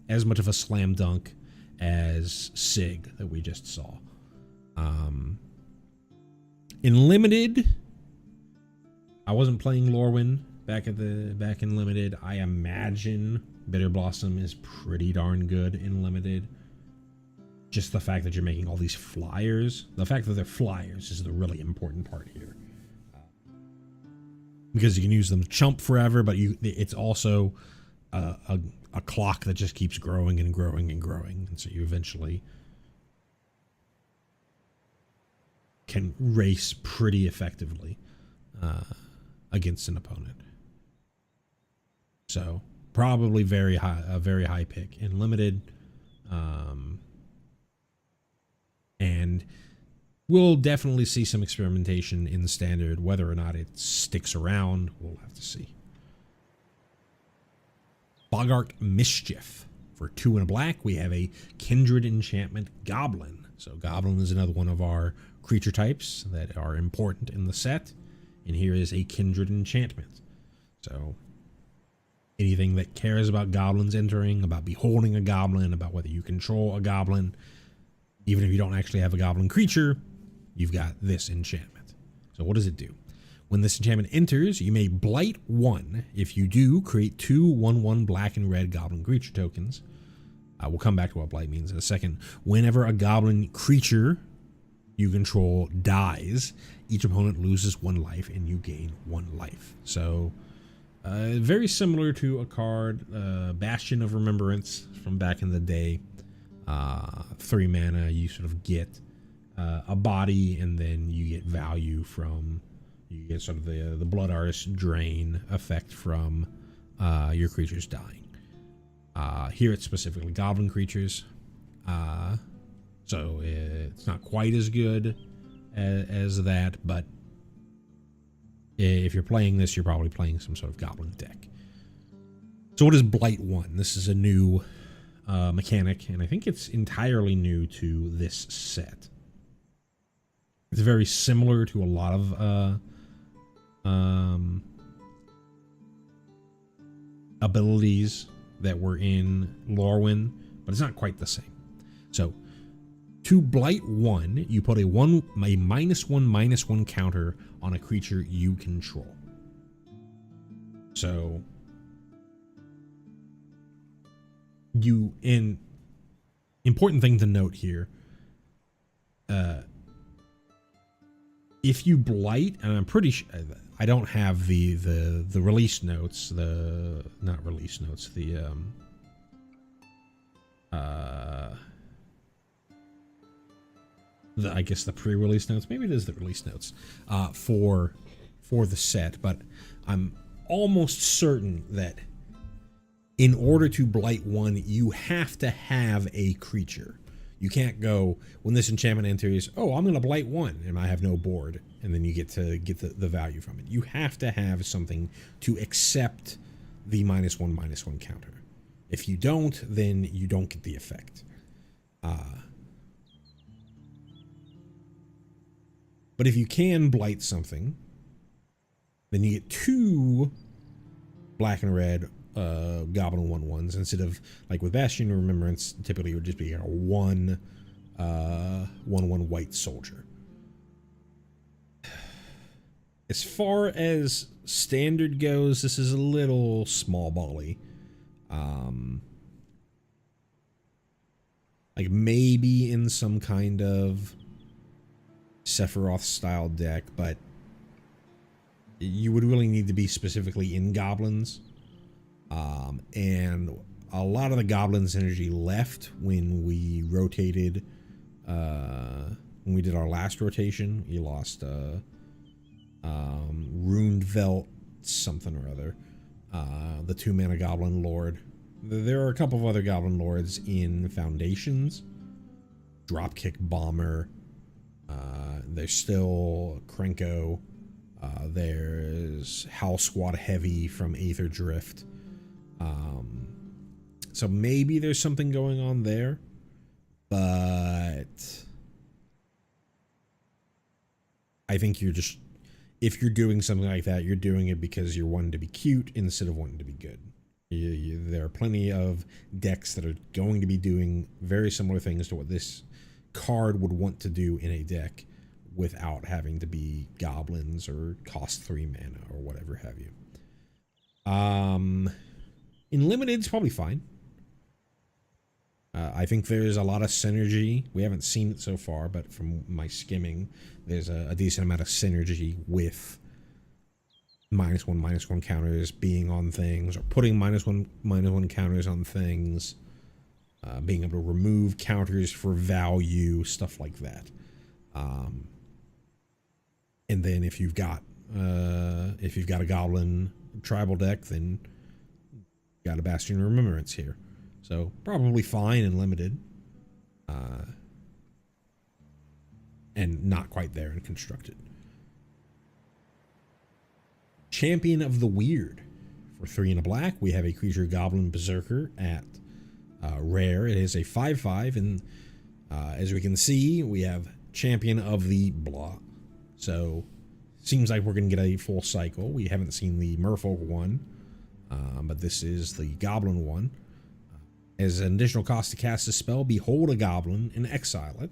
as much of a slam dunk as Sig that we just saw. In Limited, I wasn't playing Lorwyn back in Limited. I imagine Bitter Blossom is pretty darn good in Limited. Just the fact that you're making all these flyers, the fact that they're flyers is the really important part here. Because you can use them to chump forever, but it's also a clock that just keeps growing and growing and growing, and so you eventually can race pretty effectively against an opponent. So probably a very high pick in Limited, and we'll definitely see some experimentation in Standard. Whether or not it sticks around, we'll have to see. Boggart Mischief. For 2 and a black, we have a Kindred Enchantment Goblin. So Goblin is another one of our creature types that are important in the set. And here is a Kindred Enchantment. So anything that cares about goblins entering, about beholding a goblin, about whether you control a goblin, even if you don't actually have a goblin creature, you've got this enchantment. So what does it do? When this enchantment enters, you may blight 1. If you do, create 2 1/1 black and red goblin creature tokens. We'll come back to what blight means in a second. Whenever a goblin creature you control dies, each opponent loses 1 life and you gain 1 life. So very similar to a card, Bastion of Remembrance from back in the day. 3 mana, you sort of get a body, and then you get value from, you get sort of the Blood Artist drain effect from your creatures dying. Here it's specifically goblin creatures, so it's not quite as good as that, but if you're playing this, you're probably playing some sort of goblin deck. So what is Blight 1? This is a new mechanic, and I think it's entirely new to this set. It's very similar to a lot of abilities that were in Lorwyn, but it's not quite the same. So to Blight 1, you put a -1/-1 counter on a creature you control. So important thing to note here, if you blight, and I'm pretty sure I don't have the release notes, not release notes, I guess the pre-release notes, maybe it is the release notes for the set, but I'm almost certain that in order to blight 1, you have to have a creature. You can't go, when this enchantment enters, oh, I'm going to blight 1, and I have no board, and then you get to get the value from it. You have to have something to accept the -1/-1 counter. If you don't, then you don't get the effect. But if you can blight something, then you get 2 black and red goblin 1/1s instead of, like with Bastion of Remembrance, typically it would just be a 1/1 white soldier. As far as Standard goes, this is a little small bally. Like maybe in some kind of Sephiroth style deck, but you would really need to be specifically in goblins. And a lot of the goblins energy left when we rotated, when we did our last rotation. You lost Runed Velt something or other, the 2-mana goblin lord. There are a couple of other goblin lords in Foundations. Dropkick Bomber, there's still Krenko, there's Howl Squad Heavy from Aether Drift. So maybe there's something going on there, but I think you're just, if you're doing something like that, you're doing it because you're wanting to be cute instead of wanting to be good. There are plenty of decks that are going to be doing very similar things to what this card would want to do in a deck without having to be goblins or cost 3 mana or whatever have you. In limited, it's probably fine. I think there's a lot of synergy. We haven't seen it so far, but from my skimming, there's a decent amount of synergy with -1/-1 counters being on things, or putting -1/-1 counters on things, being able to remove counters for value, stuff like that. And then if you've got a goblin tribal deck, then you got a Bastion of Remembrance here. So probably fine and limited, and not quite there in constructed. Champion of the Weird. For 3 and a black, we have a creature Goblin Berserker at rare. It is a 5/5, and as we can see, we have Champion of the blah. So seems like we're going to get a full cycle. We haven't seen the Merfolk one, but this is the Goblin one. As an additional cost to cast a spell, behold a goblin and exile it.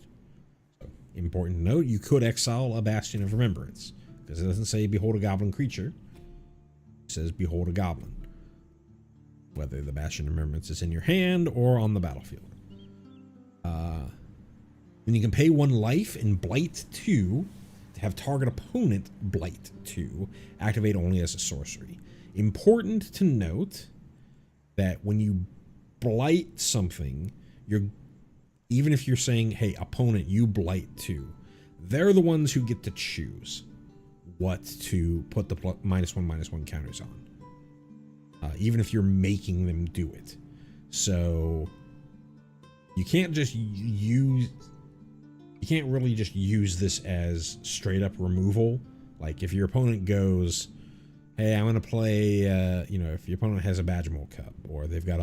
So, important to note, you could exile a Bastion of Remembrance, because it doesn't say behold a goblin creature. It says behold a goblin, whether the Bastion of Remembrance is in your hand or on the battlefield. Then you can pay 1 life and Blight 2 to have target opponent Blight 2 activate only as a sorcery. Important to note that when you blight something, even if you're saying, hey, opponent, you blight 2, they're the ones who get to choose what to put the -1/-1 counters on, even if you're making them do it. So you can't really just use this as straight up removal. Like if your opponent goes, hey, I'm going to play, if your opponent has a Badgermole Cup, or they've got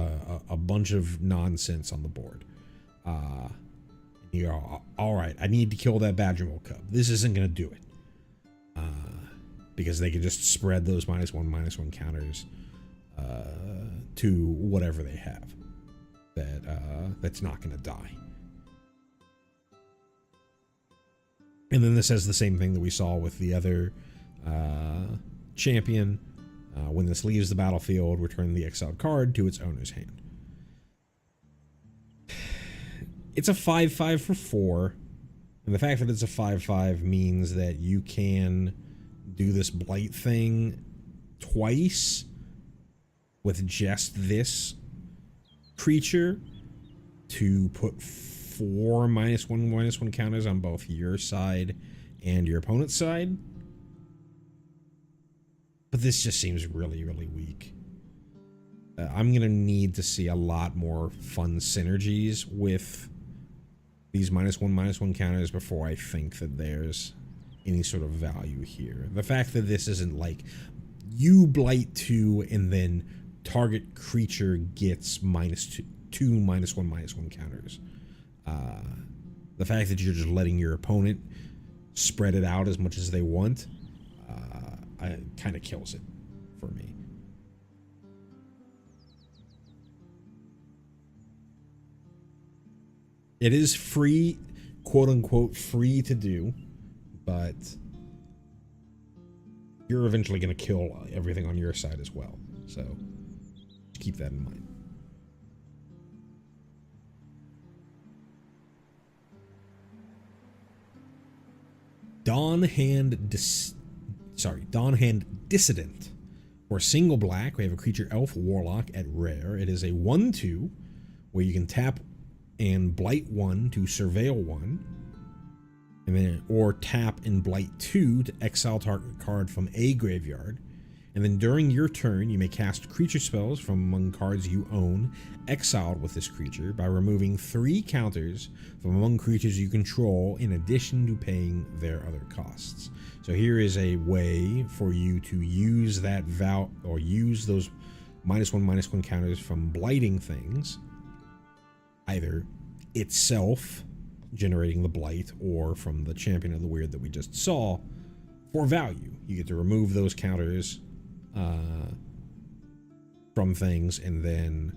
a bunch of nonsense on the board, you're all right, I need to kill that Badgermole Cup. This isn't going to do it. Because they can just spread those -1/-1 counters to whatever they have that's not going to die. And then this has the same thing that we saw with the other champion. When this leaves the battlefield, return the exiled card to its owner's hand. It's a 5/5 for 4, and the fact that it's a 5/5 means that you can do this blight thing twice with just this creature to put 4 -1/-1 counters on both your side and your opponent's side. But this just seems really, really weak. I'm going to need to see a lot more fun synergies with these -1/-1 counters before I think that there's any sort of value here. The fact that this isn't like you blight 2 and then target creature gets -2 -1/-1 counters. The fact that you're just letting your opponent spread it out as much as they want, kind of kills it for me. It is free, quote unquote, free to do, but you're eventually going to kill everything on your side as well. So just keep that in mind. Dawnhand Dissident. For a single black, we have a creature elf warlock at rare. It is a 1/2 where you can tap and blight 1 to surveil 1, and then or tap and blight 2 to exile target card from a graveyard. And then during your turn, you may cast creature spells from among cards you own exiled with this creature by removing 3 counters from among creatures you control in addition to paying their other costs. So here is a way for you to use that use those -1/-1 counters from blighting things, either itself generating the blight or from the Champion of the Weird that we just saw, for value. You get to remove those counters from things and then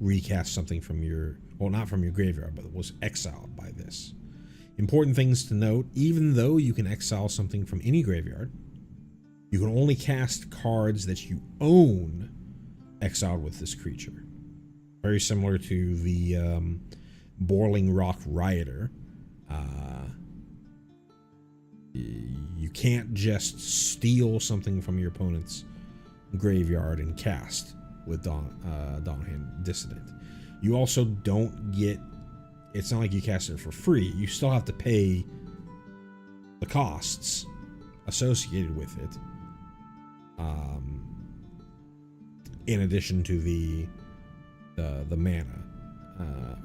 recast something from your, well, not from your graveyard, but it was exiled by this. Important things to note: even though you can exile something from any graveyard, you can only cast cards that you own exiled with this creature. Very similar to the Boiling Rock Rioter. You can't just steal something from your opponent's graveyard and cast with Dawnhand Dissident. You also don't get, it's not like you cast it for free. You still have to pay the costs associated with it, in addition to the mana,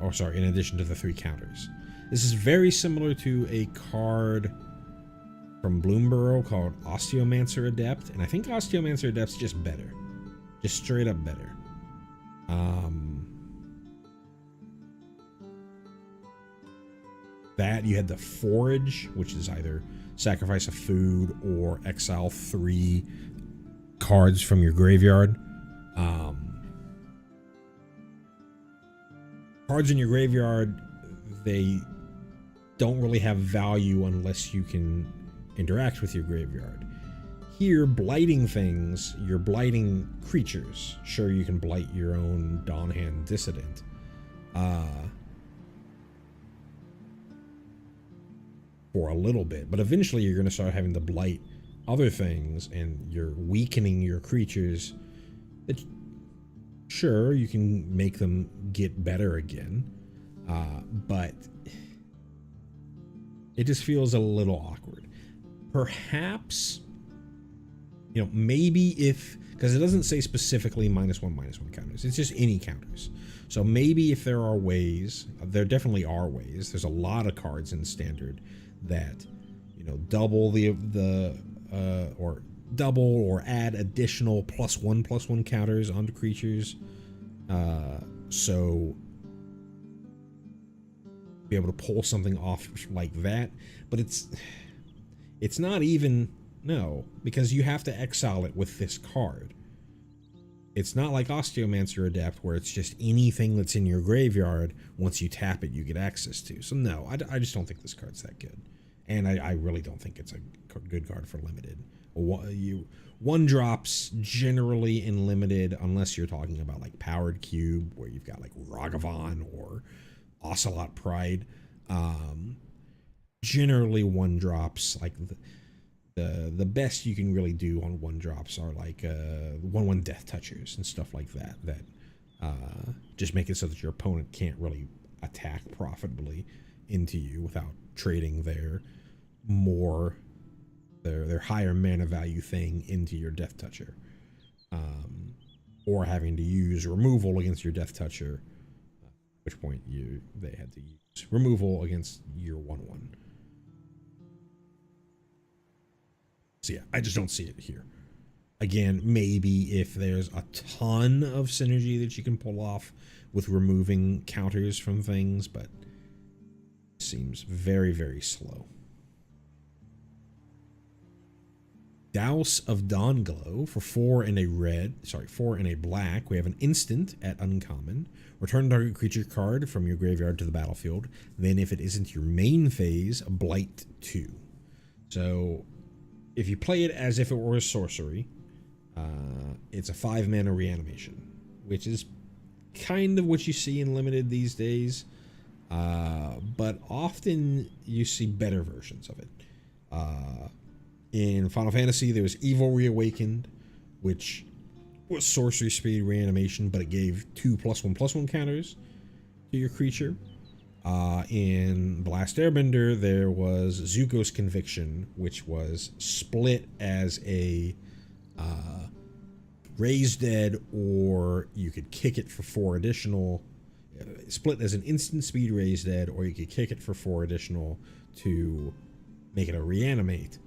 or sorry, in addition to the 3 counters. This is very similar to a card from Bloomburrow called Osteomancer Adept, and I think Osteomancer Adept's just better, just straight up better. That you had the Forage, which is either sacrifice a food or exile 3 cards from your graveyard. Cards in your graveyard, they don't really have value unless you can interact with your graveyard. Here, blighting things, you're blighting creatures. Sure, you can blight your own Dawnhand Dissident. For a little bit, but eventually you're going to start having to blight other things, and you're weakening your creatures. That, sure, you can make them get better again, but it just feels a little awkward. Perhaps, you know, maybe if, because it doesn't say specifically -1/-1 counters, it's just any counters. So maybe if there are ways, there definitely are ways. There's a lot of cards in Standard that, you know, double or double or add additional +1/+1 counters onto creatures, so be able to pull something off like that. But it's not even, no, because you have to exile it with this card. It's not like Osteomancer Adept, where it's just anything that's in your graveyard, once you tap it, you get access to. So no, I just don't think this card's that good. And I really don't think it's a good card for Limited. One drops generally in Limited, unless you're talking about like Powered Cube, where you've got like Ragavan or Ocelot Pride. Generally one drops, like the best you can really do on one drops are like 1/1 Death Touchers and stuff like that, that just make it so that your opponent can't really attack profitably into you without trading their higher mana value thing into your Death Toucher, or having to use removal against your Death Toucher, at which point they had to use removal against your 1/1. So yeah, I just don't see it here. Again, maybe if there's a ton of synergy that you can pull off with removing counters from things, but it seems very, very slow. Douse of Dawnglow for 4 and a black. We have an instant at uncommon. Return target creature card from your graveyard to the battlefield. Then if it isn't your main phase, blight 2. So if you play it as if it were a sorcery, it's a 5 mana reanimation, which is kind of what you see in Limited these days, but often you see better versions of it. In Final Fantasy, there was Evil Reawakened, which was sorcery speed reanimation, but it gave 2 +1/+1 counters to your creature. In The Last Airbender, there was Zuko's Conviction, which was split as a Raise Dead, or you could kick it for 4 additional. Split as an instant speed Raise Dead, or you could kick it for 4 additional to make it a reanimate.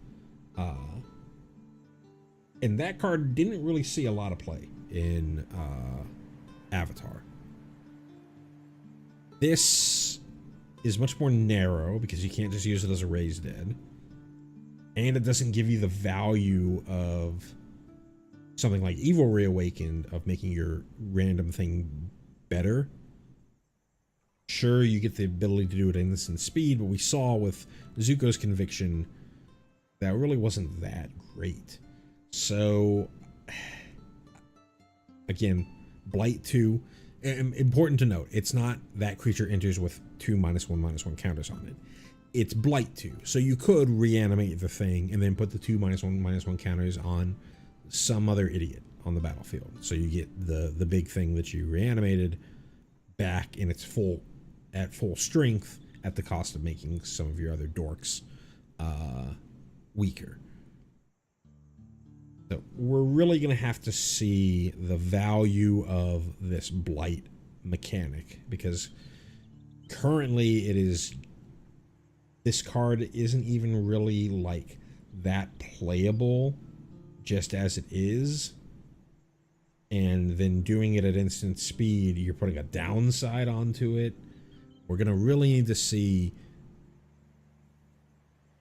And that card didn't really see a lot of play in Avatar. This is much more narrow because you can't just use it as a Raise Dead. and it doesn't give you the value of something like Evil Reawakened of making your random thing better. Sure, you get the ability to do it in instant speed, but we saw with Zuko's Conviction that really wasn't that great. So, again, Blight 2, important to note, it's not that creature enters with 2 -1/-1 counters on it. It's Blight 2, so you could reanimate the thing and then put the 2 -1/-1 counters on some other idiot on the battlefield. So you get the big thing that you reanimated back in its full strength at the cost of making some of your other dorks weaker. So we're really going to have to see the value of this Blight mechanic, because currently this card isn't even really like that playable just as it is. And then doing it at instant speed, you're putting a downside onto it. We're going to really need to see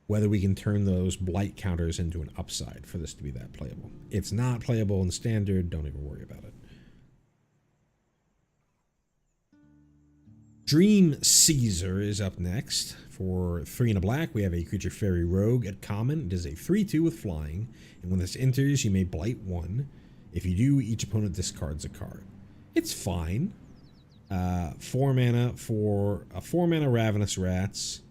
whether we can turn those Blight counters into an upside for this to be that playable. It's not playable in Standard, don't even worry about it. Dream Caesar is up next. For 3 and a black, we have a creature fairy rogue at common. It is a 3/2 with flying, and when this enters, you may blight 1. If you do, each opponent discards a card. It's fine. 4 mana for a 4 mana Ravenous Rats,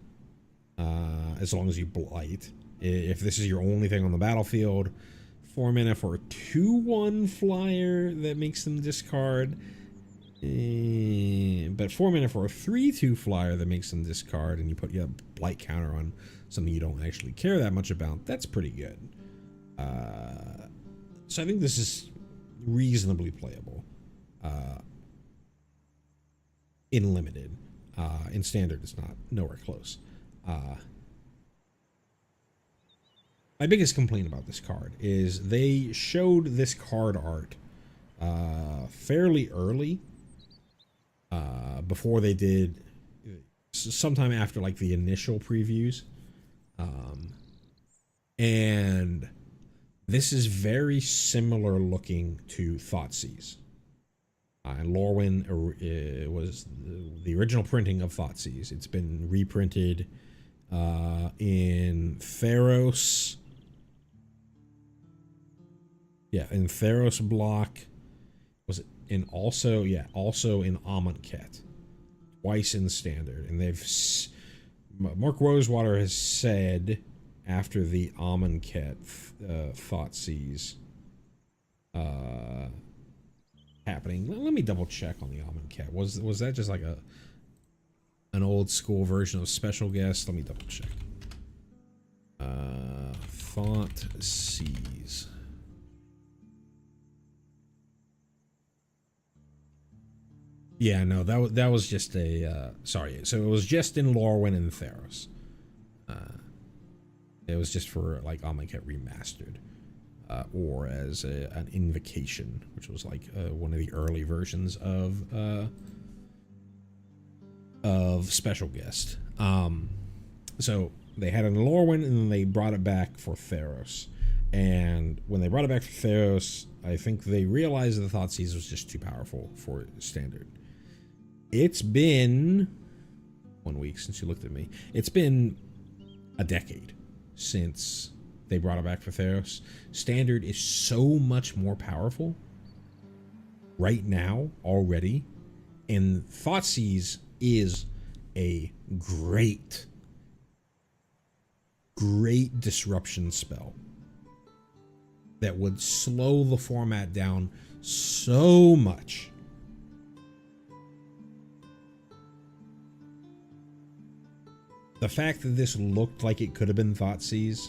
as long as you blight. If this is your only thing on the battlefield, 4 mana for a 2/1 flyer that makes them discard. But 4 mana for a 3/2 flyer that makes them discard, and you put a blight counter on something you don't actually care that much about. That's pretty good. So I think this is reasonably playable in Limited. In Standard, it's not nowhere close. My biggest complaint about this card is they showed this card art fairly early, before they did, sometime after like the initial previews, and this is very similar looking to Thoughtseize. And Lorwyn was the original printing of Thoughtseize. It's been reprinted in Theros. Yeah, in Theros block. Was it in also? Yeah, also in Amonkhet. Twice in Standard. And they've... Mark Rosewater has said after the Amonkhet Thoughtseize happening. Let me double check on the Amonkhet. Was that just like an old school version of Special Guest? Let me double check. Thoughtseize. Yeah, no, that was just a sorry. So it was just in Lorwyn and Theros. It was just for like Amonkhet Remastered, or as an invocation, which was like one of the early versions of Special Guest. So they had it in Lorwyn, and then they brought it back for Theros. And when they brought it back for Theros, I think they realized that the Thoughtseize was just too powerful for Standard. It's been 1 week since you looked at me. It's been a decade since they brought it back for Theros. Standard is so much more powerful right now already, and Thoughtseize is a great disruption spell that would slow the format down so much. The fact that this looked like it could have been Thoughtseize,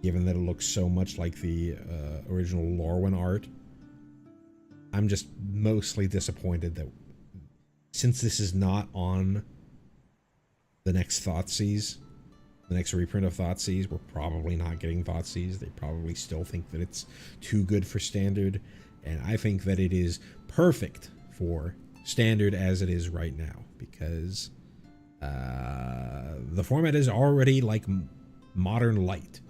given that it looks so much like the original Lorwyn art, I'm just mostly disappointed that since this is not on the next Thoughtseize, the next reprint of Thoughtseize, we're probably not getting Thoughtseize. They probably still think that it's too good for Standard, and I think that it is perfect for Standard as it is right now, because the format is already like Modern Light.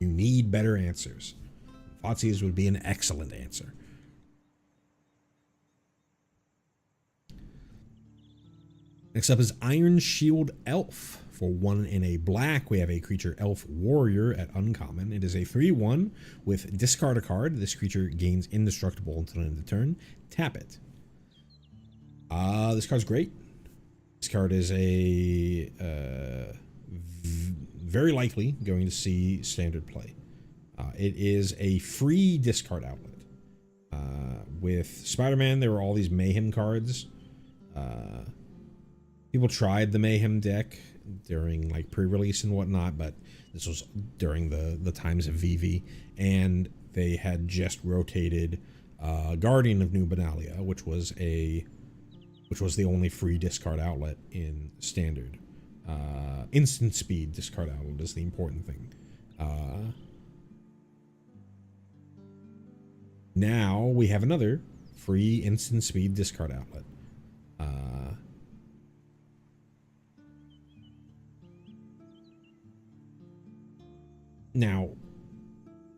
You need better answers. Thoughtseize would be an excellent answer. Next up is Iron Shield Elf. For 1 in a black, we have a creature Elf Warrior at uncommon. It is a 3/1 with discard a card. This creature gains indestructible until the end of the turn. Tap it. This card's great. This card is a very likely going to see standard play. It is a free discard outlet. With Spider-Man, there were all these Mayhem cards. People tried the Mayhem deck during like pre-release and whatnot, but this was during the times of VV, and they had just rotated Guardian of New Benalia, which was the only free discard outlet in standard. Instant speed discard outlet is the important thing. Now we have another free instant speed discard outlet. Now,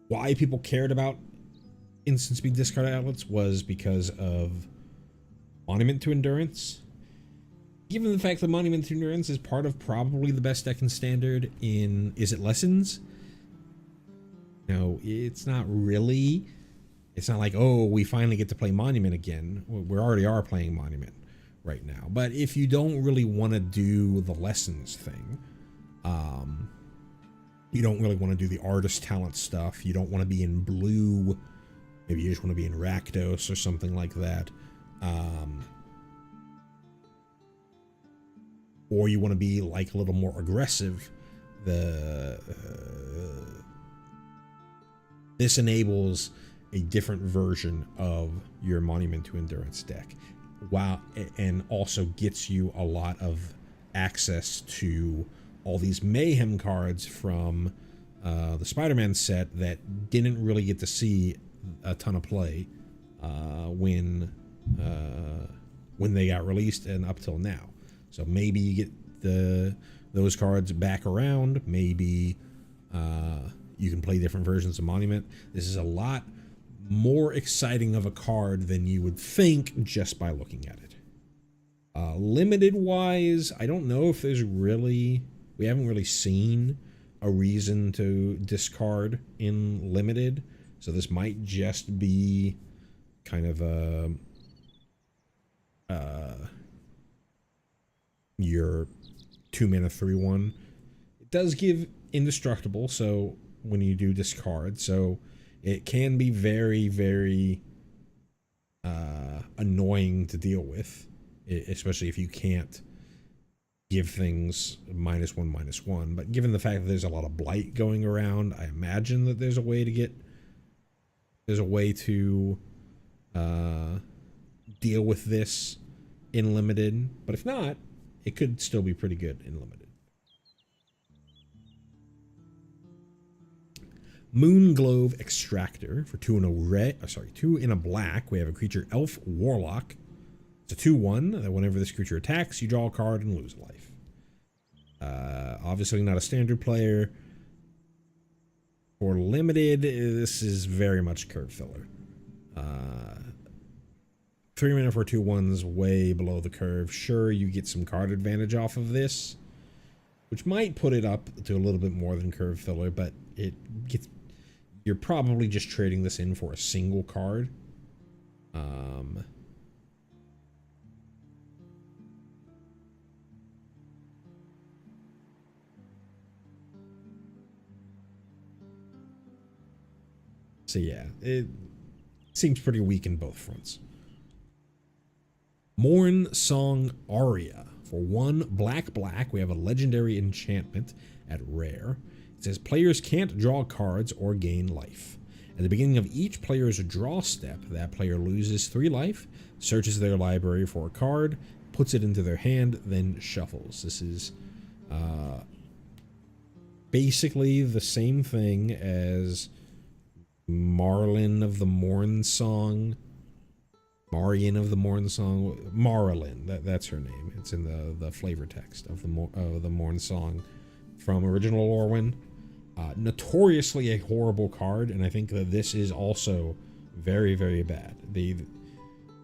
why people cared about instant speed discard outlets was because of Monument to Endurance. Given the fact that Monument to Endurance is part of probably the best deck in standard in Is It Lessons? No, it's not really. It's not like, oh, we finally get to play Monument again. We already are playing Monument right now. But if you don't really want to do the Lessons thing, you don't really want to do the artist talent stuff, you don't want to be in blue, maybe you just want to be in Rakdos or something like that, or you want to be like a little more aggressive, this enables a different version of your Monument to Endurance deck, and also gets you a lot of access to all these Mayhem cards from the Spider-Man set that didn't really get to see a ton of play when they got released and up till now. So maybe you get those cards back around. Maybe you can play different versions of Monument. This is a lot more exciting of a card than you would think just by looking at it. Limited wise, I don't know if there's really... We haven't really seen a reason to discard in limited, so this might just be kind of your 2-mana 3/1. It does give indestructible, so when you do discard, so it can be very, very annoying to deal with, especially if you can't give things -1/-1, but given the fact that there's a lot of blight going around, I imagine that there's a way to deal with this in limited, but if not, it could still be pretty good in limited. Moonglove Extractor for 2 in a black. We have a creature Elf Warlock. It's a 2/1 that whenever this creature attacks, you draw a card and lose a life. Obviously not a standard player. For limited, this is very much curve filler. 3 mana for 2/1's way below the curve. Sure, you get some card advantage off of this, which might put it up to a little bit more than curve filler, but you're probably just trading this in for a single card. So yeah, it seems pretty weak in both fronts. Morn Song Aria. For 1 black, we have a legendary enchantment at rare. It says players can't draw cards or gain life. At the beginning of each player's draw step, that player loses 3 life, searches their library for a card, puts it into their hand, then shuffles. This is basically the same thing as Marlin of the Morn Song. Marian of the Morn Song, Marilyn, that's her name. It's in the flavor text of the Morn Song from original Lorwyn. Notoriously a horrible card, and I think that this is also very, very bad. The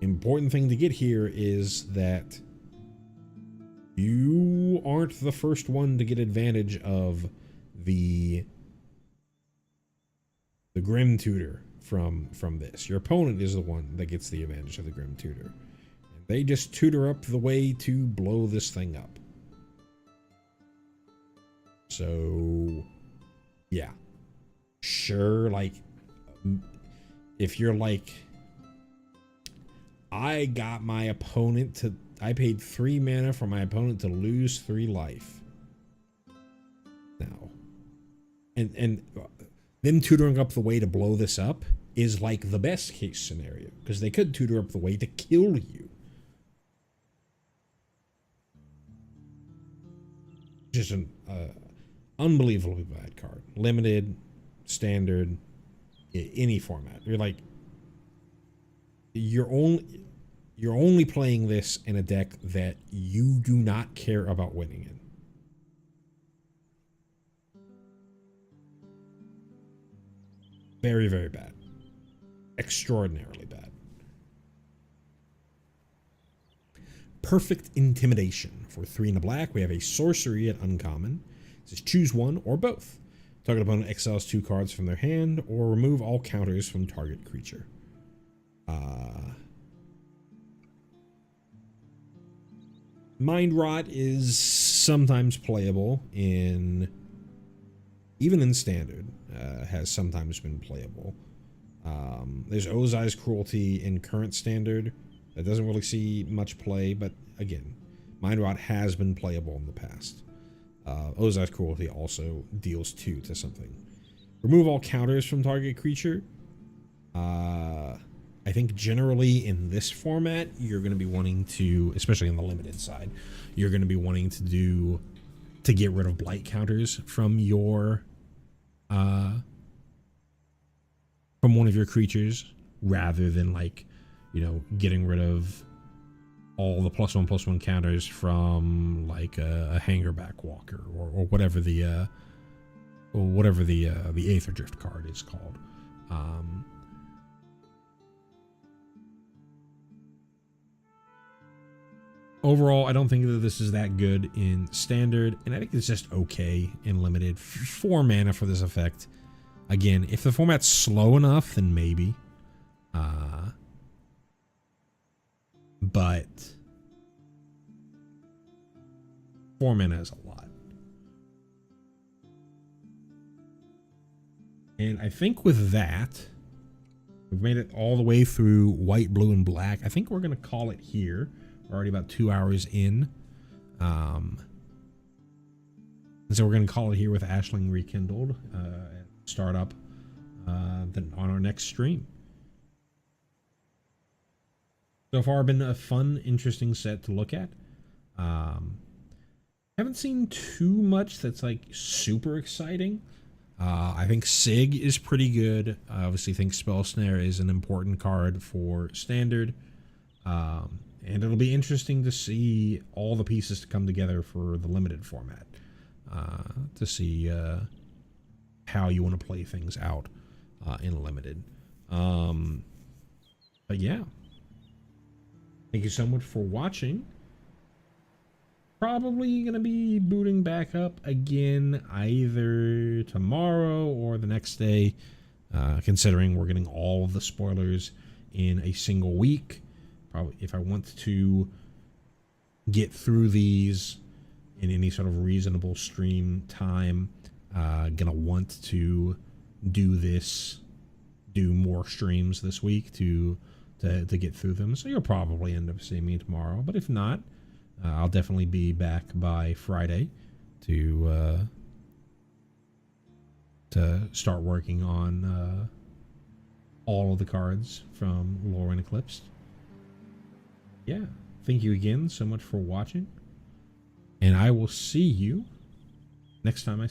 important thing to get here is that you aren't the first one to get advantage of the Grim Tutor from this. Your opponent is the one that gets the advantage of the Grim Tutor. And they just tutor up the way to blow this thing up. So, yeah. Sure, like, if you're like, I got my opponent to, I paid 3 mana for my opponent to lose 3 life. Now, and them tutoring up the way to blow this up is like the best case scenario, because they could tutor up the way to kill you. Just an unbelievably bad card. Limited, standard, any format. You're like, you're only playing this in a deck that you do not care about winning in. Very, very bad. Extraordinarily bad. Perfect Intimidation. For 3 and a black, we have a sorcery at uncommon. It says choose one or both. Target opponent exiles 2 cards from their hand, or remove all counters from target creature. Mind Rot is sometimes playable in, even in standard, has sometimes been playable. There's Ozai's Cruelty in current standard that doesn't really see much play, but again, Mind Rot has been playable in the past. Ozai's Cruelty also deals 2 to something. Remove all counters from target creature. I think generally in this format, you're going to be wanting to, especially on the limited side, you're going to be wanting to get rid of blight counters from your from one of your creatures, rather than, like, you know, getting rid of all the +1/+1 counters from, like, a Hangerback Walker or whatever the Aether Drift card is called. Overall, I don't think that this is that good in standard, and I think it's just okay in limited. 4 mana for this effect. Again, if the format's slow enough, then maybe. But 4 mana is a lot. And I think with that, we've made it all the way through white, blue, and black. I think we're going to call it here. We're already about 2 hours in. And so we're going to call it here with Ashling Rekindled. Start up then on our next stream. So far, been a fun, interesting set to look at. Haven't seen too much that's like super exciting. I think Sig is pretty good. I obviously think Spell Snare is an important card for standard. And it'll be interesting to see all the pieces to come together for the limited format. To see how you want to play things out in limited. But yeah. Thank you so much for watching. Probably going to be booting back up again either tomorrow or the next day, considering we're getting all of the spoilers in a single week. Probably, if I want to get through these in any sort of reasonable stream time, gonna want to do more streams this week to get through them. So you'll probably end up seeing me tomorrow, but if not, I'll definitely be back by Friday to start working on all of the cards from Lorwyn Eclipsed. Yeah, thank you again so much for watching, and I will see you next time I